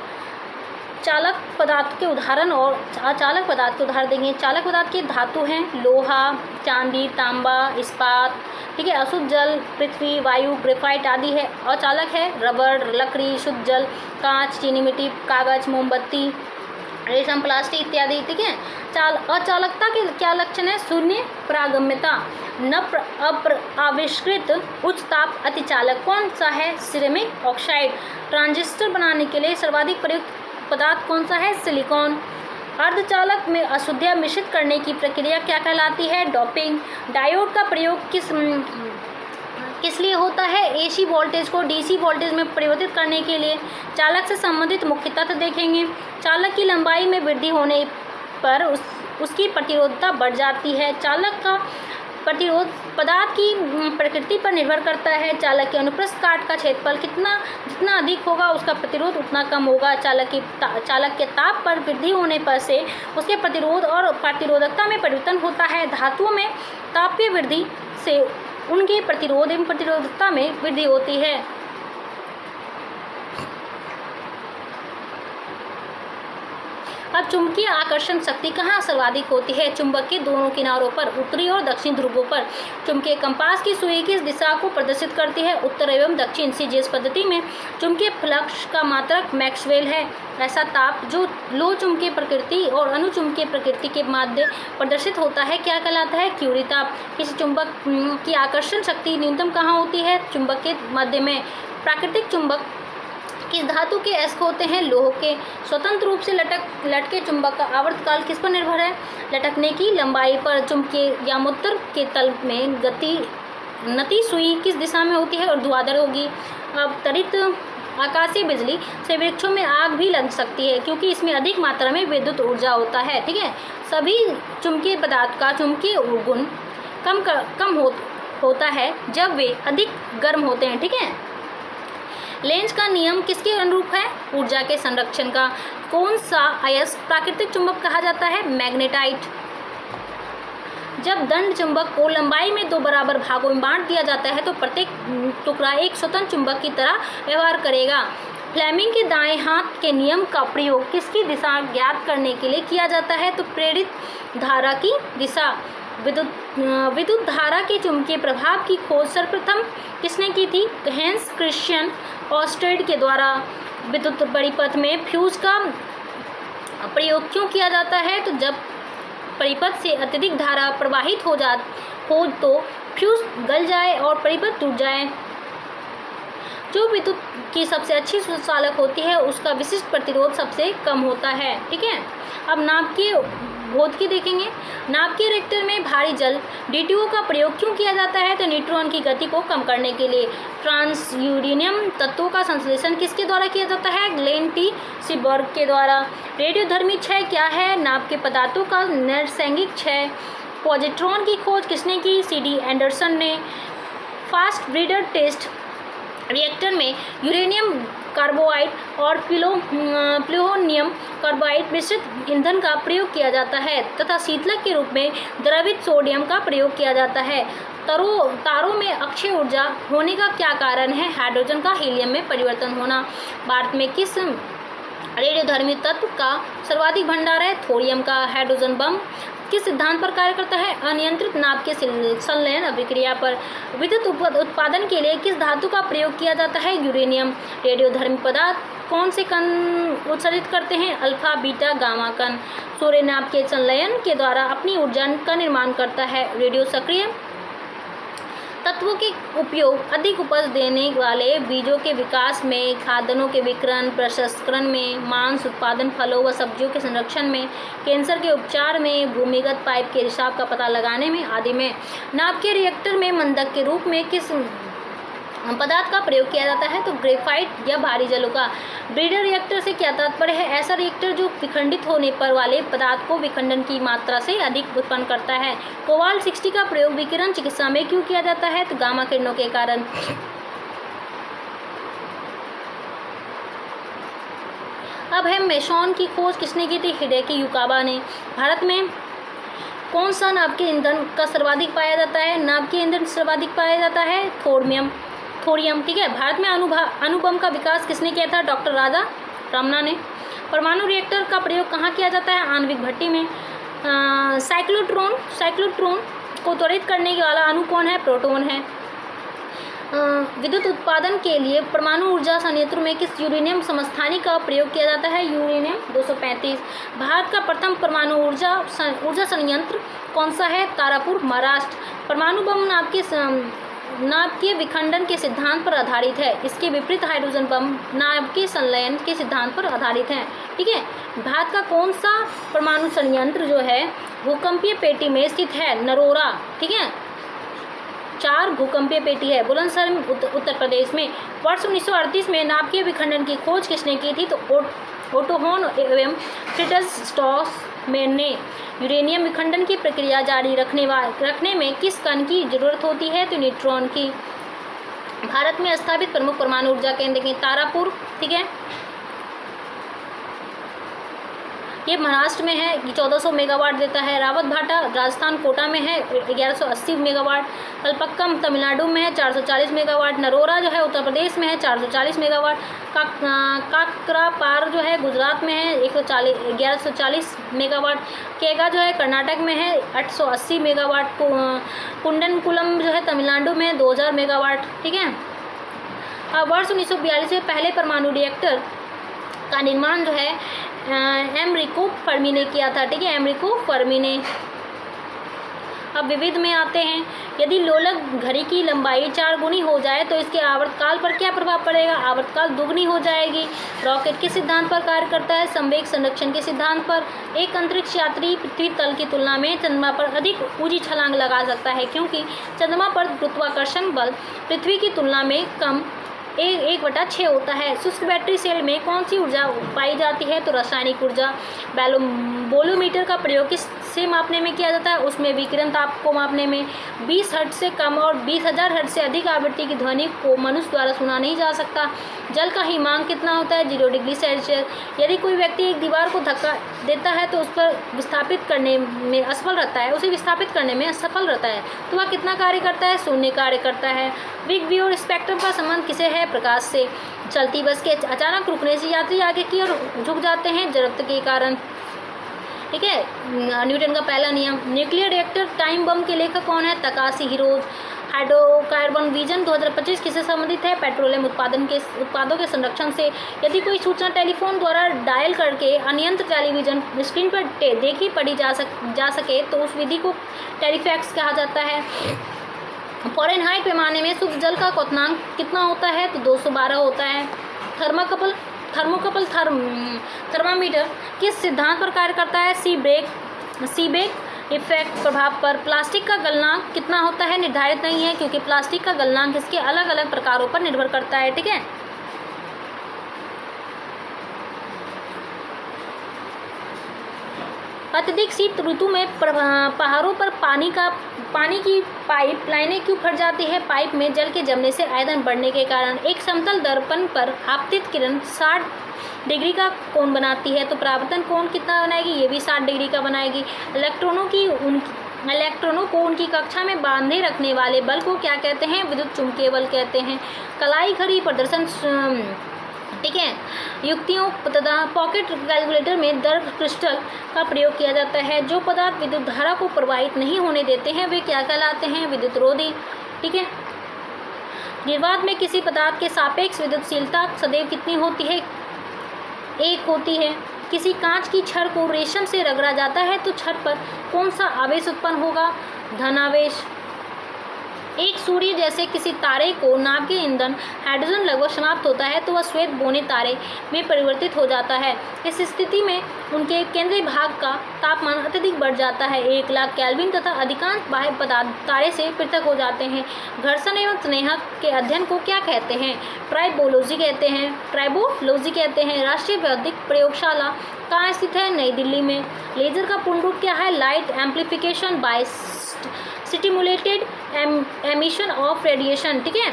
चालक पदार्थ के उदाहरण और अचालक पदार्थ के उदाहरण देंगे। चालक पदार्थ के धातु हैं लोहा, चांदी, तांबा, इस्पात। ठीक है, अशुद्ध जल, पृथ्वी, वायु, ग्रेफाइट आदि है। अचालक है रबर, लकड़ी, शुद्ध जल, कांच, चीनी मिट्टी, कागज, मोमबत्ती। रेशम, प्लास्टिक इत्यादि, ठीक है। अचालकता के क्या लक्षण है? शून्य प्रागम्यता, आविष्कृत, उच्च ताप, अतिचालक। कौन सा है? Ceramic oxide. ट्रांजिस्टर बनाने के लिए सर्वाधिक प्रयुक्त पदार्थ कौन सा है? सिलिकॉन। अर्धचालक में अशुद्धियाँ मिश्रित करने की प्रक्रिया क्या कहलाती है? डोपिंग। डायोड का प्रयोग किस लिए होता है? एसी वोल्टेज को डीसी वोल्टेज में परिवर्तित करने के लिए। चालक से संबंधित मुख्य तत्व देखेंगे। चालक की लंबाई में वृद्धि होने पर उसकी प्रतिरोधकता बढ़ जाती है। चालक का प्रतिरोध पदार्थ की प्रकृति पर निर्भर करता है। चालक के अनुप्रस्थ काट का क्षेत्रफल जितना अधिक होगा उसका प्रतिरोध उतना कम होगा। चालक के ताप पर वृद्धि होने पर से उसके प्रतिरोध और प्रतिरोधकता में परिवर्तन होता है। धातुओं में तापीय वृद्धि से उनके प्रतिरोध एवं प्रतिरोधकता में वृद्धि होती है। अब चुंबकीय आकर्षण शक्ति कहाँ सर्वाधिक होती है? चुंबक के दोनों किनारों पर, उत्तरी और दक्षिण ध्रुवों पर। चुंबकीय कंपास की सुई किस दिशा को प्रदर्शित करती है? उत्तर एवं दक्षिण। सीजीएस पद्धति में चुंबकीय फ्लक्स का मात्रक मैक्सवेल है। ऐसा ताप जो लो चुंबकीय प्रकृति और अनुचुंबकीय प्रकृति के माध्य प्रदर्शित होता है क्या कहलाता है? क्यूरी ताप। किसी चुंबक की आकर्षण शक्ति न्यूनतम कहाँ होती है? चुंबक के मध्य में। प्राकृतिक चुंबक किस धातु के अयस्क होते हैं? लोह के। स्वतंत्र रूप से लटके चुंबक का आवर्तकाल किस पर निर्भर है? लटकने की लंबाई पर। चुंबकीय यामोत्तर के तल में नती सुई किस दिशा में होती है? ऊर्ध्वाधर होगी। अब त्वरित आकाशीय बिजली से वृक्षों में आग भी लग सकती है क्योंकि इसमें अधिक मात्रा में विद्युत ऊर्जा होता है, ठीक है। सभी चुंबकीय पदार्थ का चुंबकीय गुण कम होता है जब वे अधिक गर्म होते हैं, ठीक है। लेंज का नियम किसके अनुरूप है? ऊर्जा के संरक्षण का। कौन सा अयस्क प्राकृतिक चुंबक कहा जाता है? मैग्नेटाइट। जब दंड चुंबक को लंबाई में 2 बराबर भागों में बांट दिया जाता है तो प्रत्येक टुकड़ा एक स्वतंत्र चुंबक की तरह व्यवहार करेगा। फ्लेमिंग के दाएं हाथ के नियम का प्रयोग किसकी दिशा ज्ञात करने के लिए किया जाता है? तो प्रेरित धारा की दिशा। विद्युत धारा के चुंबकीय प्रभाव की खोज सर्वप्रथम किसने की थी? तो हैंस क्रिश्चियन ऑस्टेड के द्वारा। विद्युत परिपथ में फ्यूज का प्रयोग क्यों किया जाता है? तो जब परिपथ से अत्यधिक धारा प्रवाहित हो तो फ्यूज गल जाए और परिपथ टूट जाए। जो विद्युत की सबसे अच्छी चालक होती है उसका विशिष्ट प्रतिरोध सबसे कम होता है, ठीक है। अब नाभिकीय भौतिकी देखेंगे। नाभिकीय रिएक्टर में भारी जल DTO का प्रयोग क्यों किया जाता है? तो न्यूट्रॉन की गति को कम करने के लिए। ट्रांस यूरेनियम तत्वों का संश्लेषण किसके द्वारा किया जाता है? ग्लेन टी सीबर्ग के द्वारा। रेडियोधर्मी क्षय क्या है? नाभिकीय पदार्थों का नैसर्गिक क्षय। पॉजिट्रॉन की खोज किसने की? CD एंडरसन ने। फास्ट ब्रीडर टेस्ट रिएक्टर में यूरेनियम कार्बाइड और प्लूटोनियम कार्बाइड मिश्रित ईंधन का प्रयोग किया जाता है तथा शीतलक के रूप में द्रवित सोडियम का प्रयोग किया जाता है। तारों में अक्षय ऊर्जा होने का क्या कारण है? हाइड्रोजन का हीलियम में परिवर्तन होना। भारत में किस रेडियोधर्मी तत्व का सर्वाधिक भंडार है? थोरियम का। हाइड्रोजन बम किस सिद्धांत पर कार्य करता है? अनियंत्रित नाभ के संलयन अभिक्रिया पर। विद्युत उत्पादन के लिए किस धातु का प्रयोग किया जाता है? यूरेनियम। रेडियोधर्मी पदार्थ कौन से कण उत्सर्जित करते हैं? अल्फा, बीटा, गामा कण। सूर्य नाभ के संलयन के द्वारा अपनी ऊर्जा का निर्माण करता है। रेडियो सक्रिय तत्वों के उपयोग अधिक उपज देने वाले बीजों के विकास में, खाद्यान्नों के विकिरण प्रसंस्करण में, मांस उत्पादन, फलों व सब्जियों के संरक्षण में, कैंसर के उपचार में, भूमिगत पाइप के रिसाव का पता लगाने में आदि में। नाभिकीय रिएक्टर में मंदक के रूप में किस पदार्थ का प्रयोग किया जाता है? तो ग्रेफाइट या भारी जलों का। ब्रीडर रिएक्टर से क्या तात्पर्य है? ऐसा रिएक्टर जो विखंडित होने पर वाले पदार्थ को विखंडन की मात्रा से अधिक उत्पन्न करता है। कोबाल्ट 60 का प्रयोग विकिरण चिकित्सा में क्यों किया जाता है? तो गामा किरणों के कारण। अब है मेसॉन की खोज किसने की थी? हिडेकी युकावा ने। भारत में कौन सा नाभिकीय ईंधन का सर्वाधिक पाया जाता है? नाभिकीय ईंधन सर्वाधिक पाया जाता है थोरियम, ठीक है। भारत में अणुबम का विकास किसने किया था? डॉक्टर राजा रमना ने। परमाणु रिएक्टर का प्रयोग कहाँ किया जाता है? आणविक भट्टी में। साइक्लोट्रॉन को त्वरित करने वाला अणु कौन है? प्रोटॉन है। विद्युत उत्पादन के लिए परमाणु ऊर्जा संयंत्र में किस यूरेनियम समस्थानिक का प्रयोग किया जाता है? यूरेनियम 235। भारत का प्रथम परमाणु ऊर्जा संयंत्र कौन सा है? तारापुर, महाराष्ट्र। परमाणु बम नाभिकीय विखंडन के सिद्धांत पर आधारित है। इसके विपरीत हाइड्रोजन बम नाभिकीय संलयन के सिद्धांत पर आधारित है। ठीक है। भारत का कौन सा परमाणु संयंत्र जो है भूकंपीय पेटी में स्थित है? नरोरा। ठीक है। 4 भूकंपीय पेटी है बुलंदशहर उत्तर प्रदेश में। वर्ष 1938 में नाभिकीय विखंडन की खोज किसने की थी? तो ओटो हॉर्न एवं फ्रिट्ज स्ट्रॉसमैन ने। यूरेनियम विखंडन की प्रक्रिया जारी रखने में किस कण की जरूरत होती है? तो न्यूट्रॉन की। भारत में स्थापित प्रमुख परमाणु ऊर्जा केंद्र के तारापुर। ठीक है, ये महाराष्ट्र में है, ये 1400 मेगावाट देता है। रावत भाटा राजस्थान कोटा में है 1180 मेगावाट। कलपक्कम तमिलनाडु में है 440 मेगावाट। नरोरा जो है उत्तर प्रदेश में है 440 मेगावाट। काकरापार जो है गुजरात में है 1140 मेगावाट। केगा जो है कर्नाटक में है 880 मेगावाट। कुंडनकुलम जो है तमिलनाडु में 2000 मेगावाट। ठीक है। अब वर्ष 1942 में पहले परमाणु रिएक्टर का निर्माण जो है एमरिको फर्मी ने किया था। ठीक है, एमरिको फर्मी ने। अब विविध में आते हैं। यदि लोलक घड़ी की लंबाई 4 गुनी हो जाए तो इसके आवर्तकाल पर क्या प्रभाव पड़ेगा? आवर्तकाल दुगनी हो जाएगी। रॉकेट किस सिद्धांत पर कार्य करता है? संवेग संरक्षण के सिद्धांत पर। एक अंतरिक्ष यात्री पृथ्वी तल की तुलना में चंद्रमा पर अधिक ऊंची छलांग लगा सकता है क्योंकि चंद्रमा पर गुरुत्वाकर्षण बल पृथ्वी की तुलना में कम 1/6 होता है। शुष्क बैटरी सेल में कौन सी ऊर्जा पाई जाती है? तो रासायनिक ऊर्जा। बोलोमीटर का प्रयोग किससे मापने में किया जाता है? उसमें विकिरण ताप को मापने में। 20 हर्ट्ज से कम और 20,000 हर्ट्ज से अधिक आवृत्ति की ध्वनि को मनुष्य द्वारा सुना नहीं जा सकता। जल का हिमांक कितना होता है? 0 डिग्री सेल्सियस। यदि कोई व्यक्ति एक दीवार को धक्का देता है तो उस पर विस्थापित करने में असफल रहता है, उसे विस्थापित करने में असफल रहता है तो वह कितना कार्य करता है? शून्य कार्य करता है। बिग बी और स्पेक्ट्रम का संबंध किसे है? प्रकाश से। चलती बस के अचानक रुकने से यात्री आगे की ओर झुक जाते हैं जड़त्व के कारण। ठीक है, न्यूटन का पहला नियम। न्यूक्लियर रिएक्टर टाइम बम के लेखक कौन है? Takeshi heroes. हाइड्रोकार्बन विजन 2025 किससे संबंधित है? पेट्रोलियम उत्पादों के संरक्षण से। यदि कोई सूचना टेलीफोन द्वारा डायल करके अनियंत्रित टेलीविजन स्क्रीन पर देखी पढ़ी जा सके तो उस विधि को टेलीफैक्स कहा जाता है। फ़ारेनहाइट पैमाने में शुद्ध जल का क्वथनांक कितना होता है? तो 212 होता है। थर्मामीटर किस सिद्धांत पर कार्य करता है? सीबेक इफेक्ट प्रभाव पर। प्लास्टिक का गलनांक कितना होता है? निर्धारित नहीं है क्योंकि प्लास्टिक का गलनांक इसके अलग अलग प्रकारों पर निर्भर करता है। ठीक है। अत्यधिक शीत ऋतु में पहाड़ों पर पानी की पाइप लाइनें क्यों फट जाती है? पाइप में जल के जमने से आयतन बढ़ने के कारण। एक समतल दर्पण पर आपतित किरण 60 डिग्री का कोण बनाती है तो परावर्तन कोण कितना बनाएगी? ये भी 60 डिग्री का बनाएगी। इलेक्ट्रॉनों को उनकी कक्षा में बांधे रखने वाले बल को क्या कहते हैं? विद्युत चुंबकीय बल कहते हैं। कलाई घड़ी प्रदर्शन। ठीक है, युक्तियों तथा पॉकेट कैलकुलेटर में दर्द क्रिस्टल का प्रयोग किया जाता है। जो पदार्थ विद्युत धारा को प्रवाहित नहीं होने देते हैं वे क्या कहलाते हैं? विद्युत रोधी। ठीक है। निर्वात में किसी पदार्थ के सापेक्ष विद्युतशीलता सदैव कितनी होती है? 1 होती है। किसी कांच की छड़ को रेशम से रगड़ा जाता है तो छड़ पर कौन सा आवेश उत्पन्न होगा? धनावेश। एक सूर्य जैसे किसी तारे को नाभिकीय ईंधन हाइड्रोजन लगभग समाप्त होता है तो वह श्वेत बौने तारे में परिवर्तित हो जाता है। इस स्थिति में उनके केंद्रीय भाग का तापमान अत्यधिक बढ़ जाता है 1 लाख केल्विन तथा अधिकांश बाह्य पदार्थ तारे से पृथक हो जाते हैं। घर्षण एवं स्नेहक के अध्ययन को क्या कहते हैं? ट्राइबोलॉजी कहते हैं। राष्ट्रीय बौद्धिक प्रयोगशाला कहाँ स्थित है? नई दिल्ली में। लेजर का पूर्ण रूप क्या है? Light amplification by stimulated emission of radiation. ठीक है।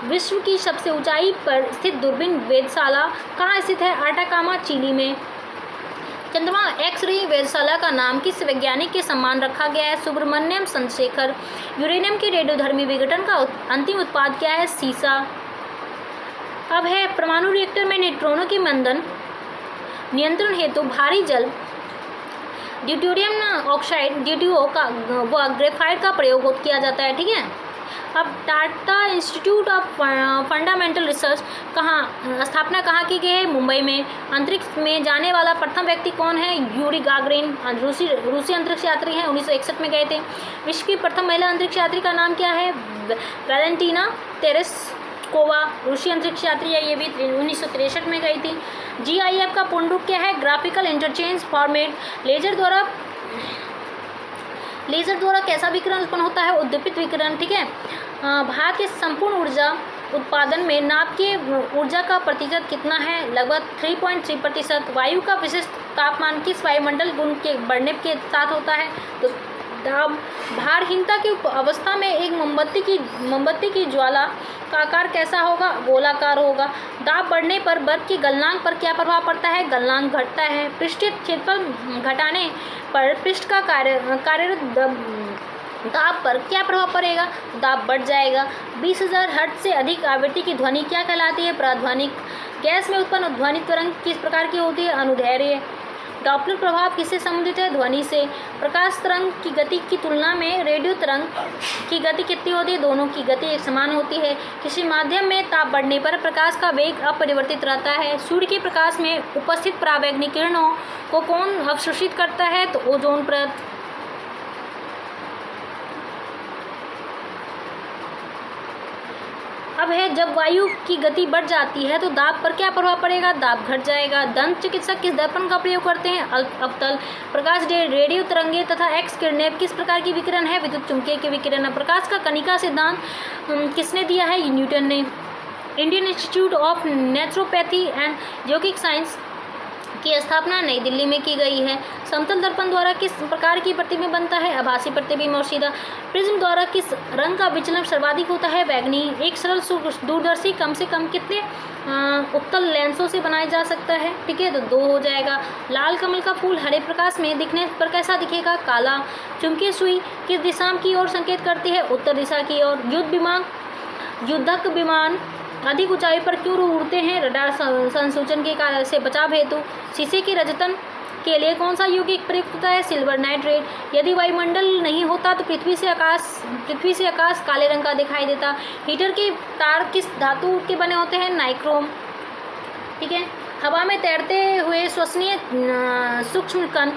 विश्व की सबसे ऊंचाई पर स्थित दूरबीन वेधशाला कहाँ स्थित है? आटाकामा, चिली में। चंद्रमा एक्स-रे वेधशाला का नाम किस वैज्ञानिक के सम्मान रखा गया है? सुब्रमण्यम चंद्रशेखर। यूरेनियम के रेडियोधर्मी विघटन का अंतिम उत्पाद क्या है? सीसा। अब है परमाणु रिएक्टर में न्यूट्रॉनों के मंदन नियंत्रण हेतु भारी जल ड्यूटेरियम ऑक्साइड DTO का व ग्रेफाइट का प्रयोग किया जाता है। ठीक है। अब Tata institute of fundamental research स्थापना कहाँ की गई है? मुंबई में। अंतरिक्ष में जाने वाला प्रथम व्यक्ति कौन है? यूरी गागरिन, रूसी अंतरिक्ष यात्री हैं, 1961 में गए थे। विश्व की प्रथम महिला अंतरिक्ष यात्री का नाम क्या है? वैलेंटीना तेरेस्कोवा, रूसी अंतरिक्ष यात्री है, ये भी 1963 में गई थी। GIF का पूर्ण रूप क्या है? Graphical interchange format. लेजर द्वारा कैसा विकिरण उत्पन्न होता है? उद्दीपित विकिरण। ठीक है। भारत के संपूर्ण ऊर्जा उत्पादन में नाभ के ऊर्जा का प्रतिशत कितना है? लगभग 3.3%। वायु का विशिष्ट तापमान किस वायुमंडल गुण के बढ़ने के साथ होता है? तो दाब। भारहीनता की अवस्था में एक मोमबत्ती की ज्वाला का आकार कैसा होगा? गोलाकार होगा। दाब बढ़ने पर बर्फ के गलनांक पर क्या प्रभाव पड़ता है? गलनांक घटता है। पृष्ठीय क्षेत्रफल घटाने पर पृष्ठ का कार्यरत दाब पर क्या प्रभाव पड़ेगा? दाब बढ़ जाएगा। 20,000 हर्ट्ज से अधिक आवृत्ति की ध्वनि क्या कहलाती है? प्राध्वनिक। गैस में उत्पन्न ध्वनि तरंग किस प्रकार की होती है? अनुदैर्घ्य। डॉपलर प्रभाव किससे संबंधित है? ध्वनि से। प्रकाश तरंग की गति की तुलना में रेडियो तरंग की गति कितनी होती है? दोनों की गति एक समान होती है। किसी माध्यम में ताप बढ़ने पर प्रकाश का वेग अपरिवर्तित रहता है। सूर्य के प्रकाश में उपस्थित परावैंगनिक किरणों को कौन अवशोषित करता है? तो ओजोन परत। अब है, जब वायु की गति बढ़ जाती है तो दाब पर क्या प्रभाव पड़ेगा? दाब घट जाएगा। दंत चिकित्सक किस दर्पण का प्रयोग करते हैं? अवतल। प्रकाश रेडियो तरंगे तथा एक्स किरणें किस प्रकार की विकिरण है? विद्युत चुम्बकीय के विकिरण। प्रकाश का कणिका सिद्धांत किसने दिया है? न्यूटन ने। Indian institute of naturopathy and yogic science की स्थापना नई दिल्ली में की गई है। समतल दर्पण द्वारा किस प्रकार की प्रतिबिंब बनता है? आभासी प्रतिबिंब और सीधा। प्रिज्म द्वारा किस रंग का विचलन सर्वाधिक होता है? बैगनी। एक सरल दूरदर्शी कम से कम कितने उत्तल लेंसों से बनाया जा सकता है? ठीक है, तो 2 हो जाएगा। लाल कमल का फूल हरे प्रकाश में दिखने पर कैसा दिखेगा? काला। चुंबकीय सुई किस दिशा की ओर संकेत करती है? उत्तर दिशा की ओर। युद्धक विमान अधिक ऊंचाई पर क्यों उड़ते हैं? रडार संसूचन के कारण से बचाव हेतु। शीशे के रजतन के लिए कौन सा यौगिक प्रयुक्त होता है? Silver nitrate. यदि वायुमंडल नहीं होता तो पृथ्वी से आकाश काले रंग का दिखाई देता। हीटर के तार किस धातु के बने होते हैं? नाइक्रोम। ठीक है। हवा में तैरते हुए श्वसनीय सूक्ष्म कण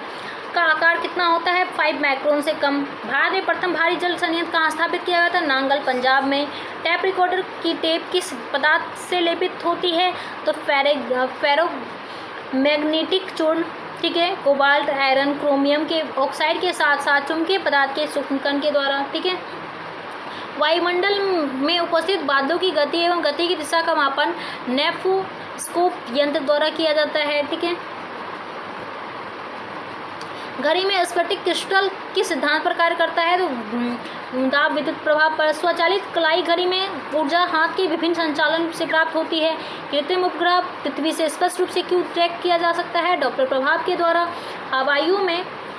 का आकार कितना होता है? 5 माइक्रोन से कम। भारत में प्रथम भारी जल संयंत्र कहाँ स्थापित किया गया था? नांगल, पंजाब में। टैप रिकॉर्डर की टेप किस पदार्थ से लेपित होती है? तो फेरो मैग्नेटिक चूर्ण। ठीक है। कोबाल्ट, आयरन, क्रोमियम के ऑक्साइड के साथ साथ चुंबकीय पदार्थ के सूक्ष्म कण के द्वारा। ठीक है। वायुमंडल में उपस्थित बादलों की गति एवं गति की दिशा का मापन नेफोस्कोप यंत्र द्वारा किया जाता है। ठीक है। घड़ी में स्फटिक क्रिस्टल किस सिद्धांत पर कार्य करता है? तो दाब विद्युत प्रभाव पर। स्वचालित कलाई घड़ी में ऊर्जा हाथ के विभिन्न संचालन से प्राप्त होती है। कृत्रिम उपग्रह पृथ्वी से स्पष्ट रूप से क्यों ट्रैक किया जा सकता है? डॉपलर प्रभाव के द्वारा।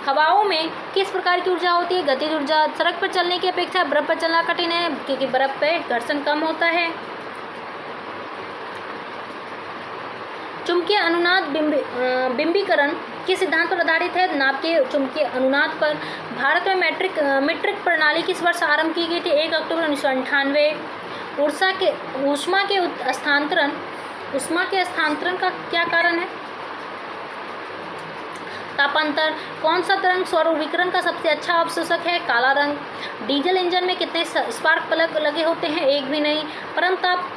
हवाओं में किस प्रकार की ऊर्जा होती है? गतिज ऊर्जा। सड़क पर चलने की अपेक्षा बर्फ पर चलना कठिन है क्योंकि बर्फ पर घर्षण कम होता है। चुंबकीय अनुनाद बिंबीकरण किस सिद्धांत पर आधारित है? नाभ के चुंबकीय अनुनाद पर। भारत में मीट्रिक प्रणाली किस वर्ष आरंभ की गई थी? 1 अक्टूबर 1998। ऊष्मा के स्थानांतरण का क्या कारण है? तापांतर। कौन सा तरंग सौर विकिरण का सबसे अच्छा अवशोषक है? काला रंग। डीजल इंजन में कितने स्पार्क प्लग लगे होते हैं? एक भी नहीं। परम ताप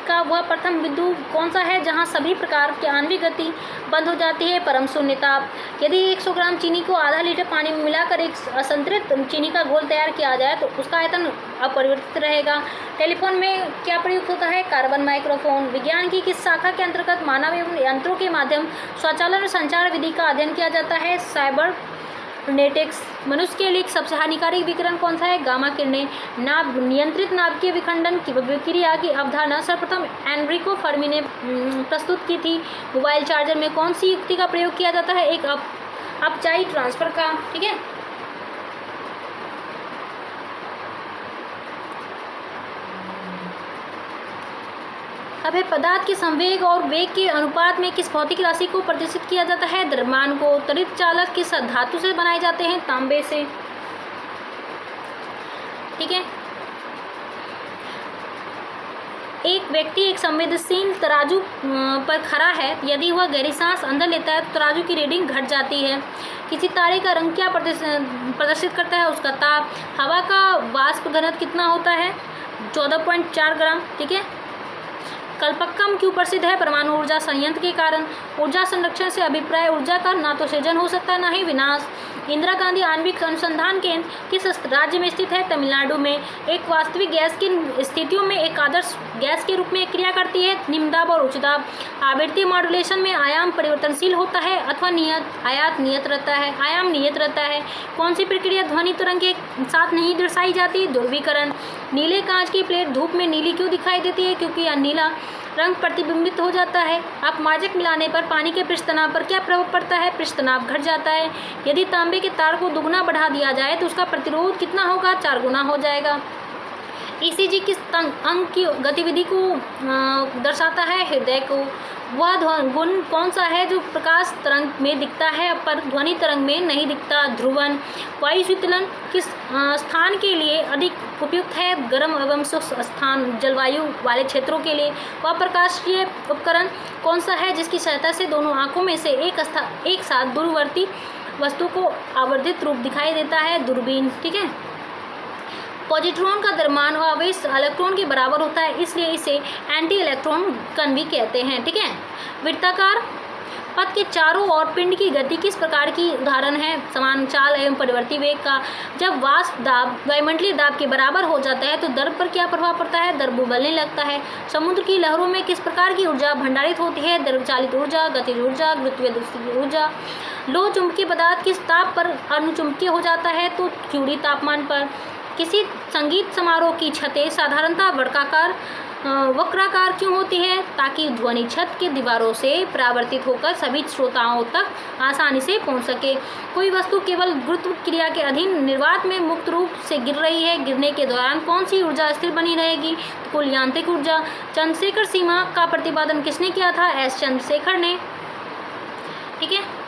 का वह प्रथम बिंदु कौन सा है जहां सभी प्रकार की आणविक गति बंद हो जाती है? परम शून्य ताप। यदि 100 ग्राम चीनी को आधा लीटर पानी में मिलाकर एक असंतृप्त चीनी का घोल तैयार किया जाए तो उसका आयतन अपरिवर्तित रहेगा। टेलीफोन में क्या प्रयुक्त होता है? Carbon microphone. विज्ञान की किस शाखा के अंतर्गत मानव एवं यंत्रों के माध्यम स्वचालन और संचार विधि का अध्ययन किया जाता है? साइबरनेटिक्स। मनुष्य के लिए सबसे हानिकारक विकिरण कौन सा है? गामा किरणें। नियंत्रित नाभिकीय विखंडन की प्रक्रिया की अवधारणा सर्वप्रथम एनरिको फर्मी ने प्रस्तुत की थी। मोबाइल चार्जर में कौन सी युक्ति का प्रयोग किया जाता है? एक अपचाई ट्रांसफर का। ठीक है। अब है, पदार्थ के संवेग और वेग के अनुपात में किस भौतिक राशि को प्रदर्शित किया जाता है? द्रव्यमान को। त्वरित चालक किस धातु से बनाए जाते हैं? तांबे से। ठीक है। एक व्यक्ति एक संवेदनशील तराजू पर खड़ा है। यदि वह गहरी सांस अंदर लेता है तो तराजू की रीडिंग घट जाती है। किसी तारे का रंग क्या प्रदर्शित करता है? उसका ताप। हवा का वाष्प घनत्व कितना होता है? 14.4 ग्राम। ठीक है। कल्पक्कम क्यों प्रसिद्ध है? परमाणु ऊर्जा संयंत्र के कारण। ऊर्जा संरक्षण से अभिप्राय ऊर्जा का ना तो सृजन हो सकता ना ही विनाश। इंदिरा गांधी आणविक अनुसंधान केंद्र किस राज्य में स्थित है? तमिलनाडु में। एक वास्तविक गैस की स्थितियों में एक आदर्श गैस के रूप में क्रिया करती है। निम्न दाब और उच्च दाब। आवृत्ति मॉड्यूलेशन में आयाम परिवर्तनशील होता है अथवा नियत रहता है? आयाम नियत रहता है। कौन सी प्रक्रिया ध्वनि तरंग के साथ नहीं दर्शाई जाती? ध्रुवीकरण। नीले कांच की प्लेट धूप में नीली क्यों दिखाई देती है? क्योंकि यह नीला रंग प्रतिबिंबित हो जाता है। अपमार्जक मिलाने पर पानी के पृष्ठ तनाव पर क्या प्रभाव पड़ता है? पृष्ठ तनाव घट जाता है। यदि तांबे के तार को दुगुना बढ़ा दिया जाए तो उसका प्रतिरोध कितना होगा? 4 गुना हो जाएगा। ईसीजी किस अंग की गतिविधि को दर्शाता है? हृदय को। वह गुण कौन सा है जो प्रकाश तरंग में दिखता है पर ध्वनि तरंग में नहीं दिखता? ध्रुवन। वायु शीतलन किस स्थान के लिए अधिक उपयुक्त है? गर्म एवं शुष्क स्थान जलवायु वाले क्षेत्रों के लिए। वह प्रकाशीय उपकरण कौन सा है जिसकी सहायता से दोनों आंखों में से एक साथ दूरवर्ती वस्तु को आवर्धित रूप दिखाई देता है? दूरबीन। ठीक है। पॉजिट्रॉन का द्रव्यमान और आवेश इलेक्ट्रॉन के बराबर होता है, इसलिए इसे एंटी इलेक्ट्रॉन कण भी कहते हैं। ठीक है। वृत्ताकार पथ के चारों ओर पिंड की गति किस प्रकार की उदाहरण है? समान चाल एवं परिवर्ती वेग का। जब वाष्प दाब वायुमंडलीय दाब के बराबर हो जाता है तो दर्प पर क्या प्रभाव पड़ता है? दर्प उबलने लगता है। समुद्र की लहरों में किस प्रकार की ऊर्जा भंडारित होती है? द्रव चालित ऊर्जा, गतिज ऊर्जा, गुरुत्वाकर्षण ऊर्जा। लोह चुंबकीय पदार्थ किस ताप पर अनुचुंबकीय हो जाता है? तो क्यूरी तापमान पर। किसी संगीत समारोह की छतें साधारणतः वक्राकार क्यों होती है? ताकि ध्वनि छत के दीवारों से परावर्तित होकर सभी श्रोताओं तक आसानी से पहुंच सके। कोई वस्तु केवल गुरुत्व क्रिया के अधीन निर्वात में मुक्त रूप से गिर रही है। गिरने के दौरान कौन सी ऊर्जा स्थिर बनी रहेगी? कुल यांत्रिक ऊर्जा। चंद्रशेखर सीमा का प्रतिपादन किसने किया था? एस चंद्रशेखर ने। ठीक है।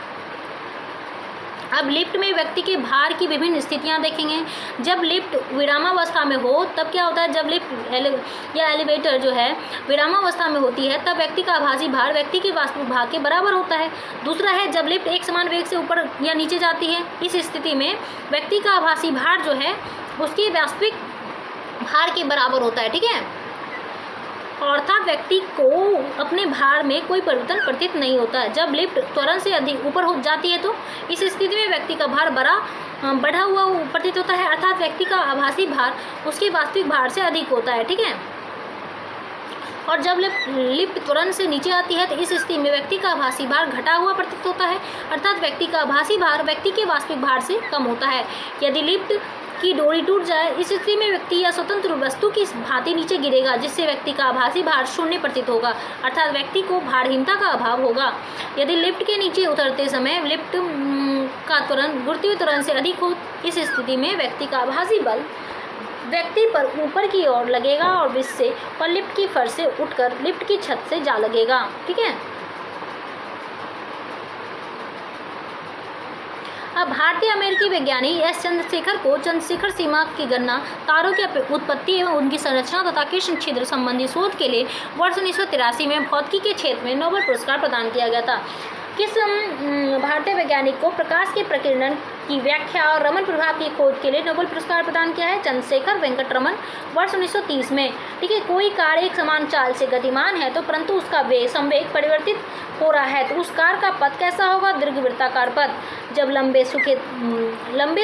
अब लिफ्ट में व्यक्ति के भार की विभिन्न स्थितियां देखेंगे। जब लिफ्ट विरामावस्था में हो तब क्या होता है? जब लिफ्ट या एलिवेटर जो है विरामावस्था में होती है तब व्यक्ति का आभासी भार व्यक्ति के वास्तविक भार के बराबर होता है। दूसरा है जब लिफ्ट एक समान वेग से ऊपर या नीचे जाती है। इस स्थिति में व्यक्ति का आभासी भार जो है उसके वास्तविक भार के बराबर होता है। ठीक है। अर्थात व्यक्ति को अपने भार में कोई परिवर्तन प्रतीत नहीं होता है। जब लिफ्ट त्वरण से अधिक ऊपर हो जाती है तो इस स्थिति में व्यक्ति का भार बढ़ा हुआ प्रतीत होता है, अर्थात व्यक्ति का आभासी भार उसके वास्तविक भार से अधिक होता है। ठीक है। और जब लिफ्ट त्वरण से नीचे आती है तो इस स्थिति में व्यक्ति का आभासी भार घटा हुआ प्रतीत होता है, अर्थात व्यक्ति का आभासी भार व्यक्ति के वास्तविक भार से कम होता है। यदि लिफ्ट की डोरी टूट जाए इस स्थिति में व्यक्ति या स्वतंत्र वस्तु की भांति नीचे गिरेगा, जिससे व्यक्ति का आभासी भार शून्य प्रतीत होगा, अर्थात व्यक्ति को भारहीनता का अभाव होगा। यदि लिफ्ट के नीचे उतरते समय लिफ्ट का त्वरण गुरुत्वीय त्वरण से अधिक हो, इस स्थिति में व्यक्ति का आभासी बल व्यक्ति पर ऊपर की ओर लगेगा और इससे और लिफ्ट की फर्श से उठकर लिफ्ट की छत से जा लगेगा। ठीक है। अब भारतीय अमेरिकी वैज्ञानिक एस चंद्रशेखर को चंद्रशेखर सीमा की गणना, तारों की उत्पत्ति एवं उनकी संरचना तथा कृष्ण छिद्र संबंधी शोध के लिए वर्ष 1983 में भौतिकी के क्षेत्र में नोबेल पुरस्कार प्रदान किया गया था। किस भारतीय वैज्ञानिक को प्रकाश के प्रकीर्णन की व्याख्या और रमन प्रभाव की खोज के लिए नोबेल पुरस्कार प्रदान किया है? चंद्रशेखर वेंकट रमन, वर्ष 1930 में। ठीक है। कोई कार एक समान चाल से गतिमान है तो परंतु उसका संवेग परिवर्तित हो रहा है तो उस कार का पथ कैसा होगा? दीर्घवृत्ताकार पथ। जब लंबे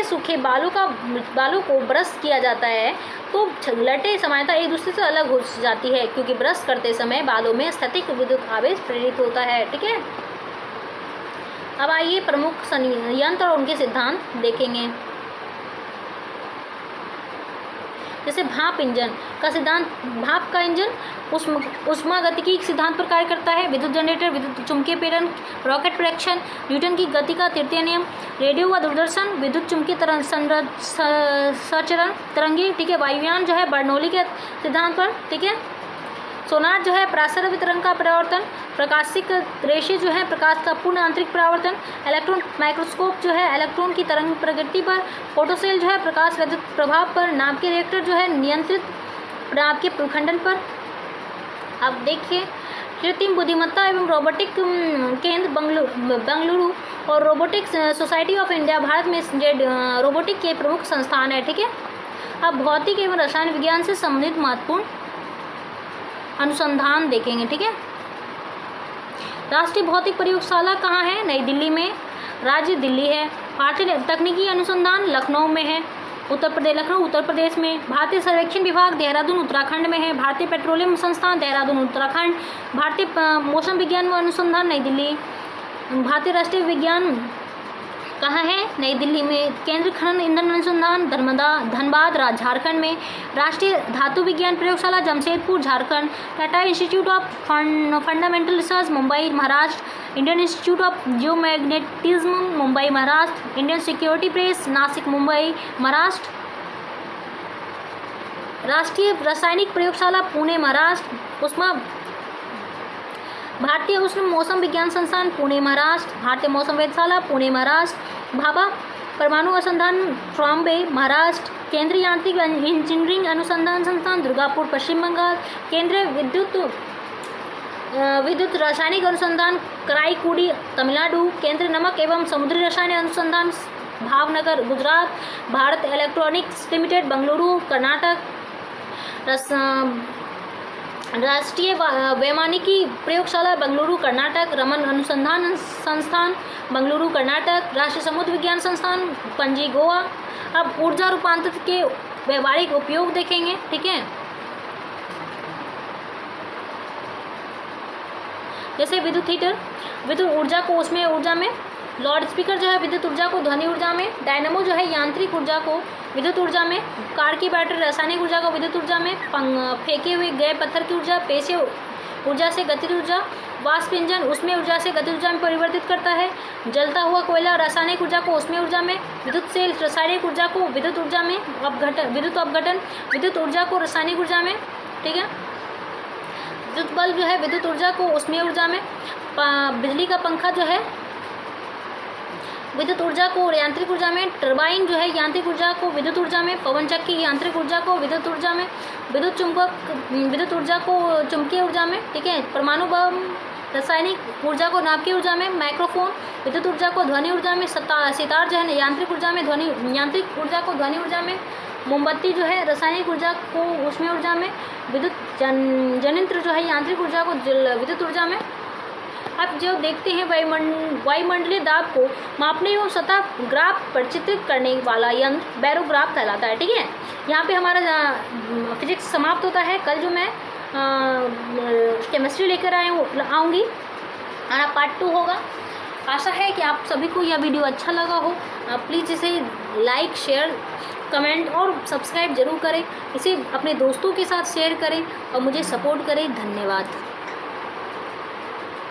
सूखे बालों को ब्रश किया जाता है तो लटें सामान्यतः एक दूसरे से अलग हो जाती है, क्योंकि ब्रश करते समय बालों में स्थैतिक विद्युत आवेश प्रेरित होता है। ठीक है। अब आइए प्रमुख संयंत्र और उनके सिद्धांत देखेंगे। जैसे भाप इंजन का सिद्धांत, भाप का इंजन उष्मागतिकी सिद्धांत पर कार्य करता है। विद्युत जनरेटर, विद्युत चुंबकीय प्रेरण, रॉकेट प्रेक्षण, न्यूटन की गति का तृतीय नियम, रेडियो व दूरदर्शन, विद्युत चुंबकीय संचरण तरंगी। ठीक है। वायुयान जो है बर्नौली के सिद्धांत पर। ठीक है। सोनार जो है पराश्रव्य तरंग का परावर्तन, प्रकाशिक रेशे जो है प्रकाश का पूर्ण आंतरिक परावर्तन, इलेक्ट्रॉन माइक्रोस्कोप जो है इलेक्ट्रॉन की तरंग प्रकृति पर, फोटोसेल जो है प्रकाश विद्युत प्रभाव पर, नाभिकीय रिएक्टर जो है नियंत्रित नाभिकीय प्रखंडन पर। अब देखिए, कृत्रिम बुद्धिमत्ता एवं रोबोटिक केंद्र बेंगलुरु और robotics society of India Bharat में रोबोटिक के प्रमुख संस्थान है। ठीक है, अब भौतिक एवं रसायन विज्ञान से संबंधित महत्वपूर्ण अनुसंधान देखेंगे। ठीक है, राष्ट्रीय भौतिक प्रयोगशाला कहाँ है? नई दिल्ली में। राज्य दिल्ली है। भारतीय तकनीकी अनुसंधान लखनऊ में है, लखनऊ उत्तर प्रदेश में। भारतीय सर्वेक्षण विभाग देहरादून उत्तराखंड में है। भारतीय पेट्रोलियम संस्थान देहरादून उत्तराखंड। भारतीय मौसम विज्ञान व अनुसंधान नई दिल्ली। भारतीय राष्ट्रीय विज्ञान कहाँ है? नई दिल्ली में। केंद्रीय खनन ईंधन अनुसंधान धनबाद झारखंड में। राष्ट्रीय धातु विज्ञान प्रयोगशाला Jamshedpur Jharkhand. Tata institute of fundamental research Mumbai Maharashtra. Indian institute of geomagnetism Mumbai Maharashtra. Indian security press Nashik Mumbai Maharashtra. राष्ट्रीय रासायनिक प्रयोगशाला पुणे महाराष्ट्र। भारतीय उष्ण मौसम विज्ञान संस्थान पुणे महाराष्ट्र। भारतीय मौसम वेधशाला पुणे महाराष्ट्र। भाभा परमाणु अनुसंधान ट्रॉम्बे महाराष्ट्र। केंद्रीय यांत्रिक इंजीनियरिंग अनुसंधान संस्थान दुर्गापुर पश्चिम बंगाल। केंद्रीय विद्युत रासायनिक अनुसंधान कराईकुडी तमिलनाडु। केंद्रीय नमक एवं समुद्री रसायन अनुसंधान भावनगर गुजरात। Bharat electronics limited Bengaluru Karnataka. राष्ट्रीय वैमानिकी प्रयोगशाला बेंगलुरु कर्नाटक। रमन अनुसंधान संस्थान बेंगलुरु कर्नाटक। राष्ट्रीय समुद्र विज्ञान संस्थान पणजी गोवा। अब ऊर्जा रूपांतरण के व्यवहारिक उपयोग देखेंगे। ठीक है, जैसे विद्युत हीटर विद्युत ऊर्जा को उसमें ऊर्जा में, लाउड स्पीकर जो है विद्युत ऊर्जा को ध्वनि ऊर्जा में, डायनामो जो है यांत्रिक ऊर्जा को विद्युत ऊर्जा में, कार की बैटरी रासायनिक ऊर्जा को विद्युत ऊर्जा में, फेंके हुए गए पत्थर की ऊर्जा पेशीय ऊर्जा से गतिज ऊर्जा, वाष्प इंजन उसमें ऊर्जा से गतिज ऊर्जा में परिवर्तित करता है, जलता हुआ कोयला रासायनिक ऊर्जा को उसमें ऊर्जा में, विद्युत सेल रासायनिक ऊर्जा को विद्युत ऊर्जा में, विद्युत अपघटन विद्युत ऊर्जा को रासायनिक ऊर्जा में। ठीक है, विद्युत बल्ब जो है विद्युत ऊर्जा को उसमें ऊर्जा में, बिजली का पंखा जो है विद्युत ऊर्जा को यांत्रिक ऊर्जा में, टरबाइन जो है यांत्रिक ऊर्जा को विद्युत ऊर्जा में, पवन चक्की यांत्रिक ऊर्जा को विद्युत ऊर्जा में, विद्युत चुंबक विद्युत ऊर्जा को चुंबकीय ऊर्जा में। ठीक है, परमाणु बम रासायनिक ऊर्जा को नाभिकीय ऊर्जा में, माइक्रोफोन विद्युत ऊर्जा को ध्वनि ऊर्जा में, सितार जो है यांत्रिक ऊर्जा में, यांत्रिक ऊर्जा को ध्वनि ऊर्जा में, मोमबत्ती जो है रासायनिक ऊर्जा को ऊष्मीय ऊर्जा में, विद्युत जनित्र जो है यांत्रिक ऊर्जा को विद्युत ऊर्जा में। अब जो देखते हैं वायुमंडलीय दाब को मापने एवं सतह ग्राफ प्रचित्रित करने वाला यंत्र बैरोग्राफ कहलाता है। ठीक है, यहाँ पे हमारा फिजिक्स समाप्त होता है। कल जो मैं केमिस्ट्री लेकर आऊँगी, हमारा पार्ट 2 होगा। आशा है कि आप सभी को यह वीडियो अच्छा लगा हो। आप प्लीज़ इसे लाइक शेयर कमेंट और सब्सक्राइब जरूर करें। इसे अपने दोस्तों के साथ शेयर करें और मुझे सपोर्ट करें। धन्यवाद।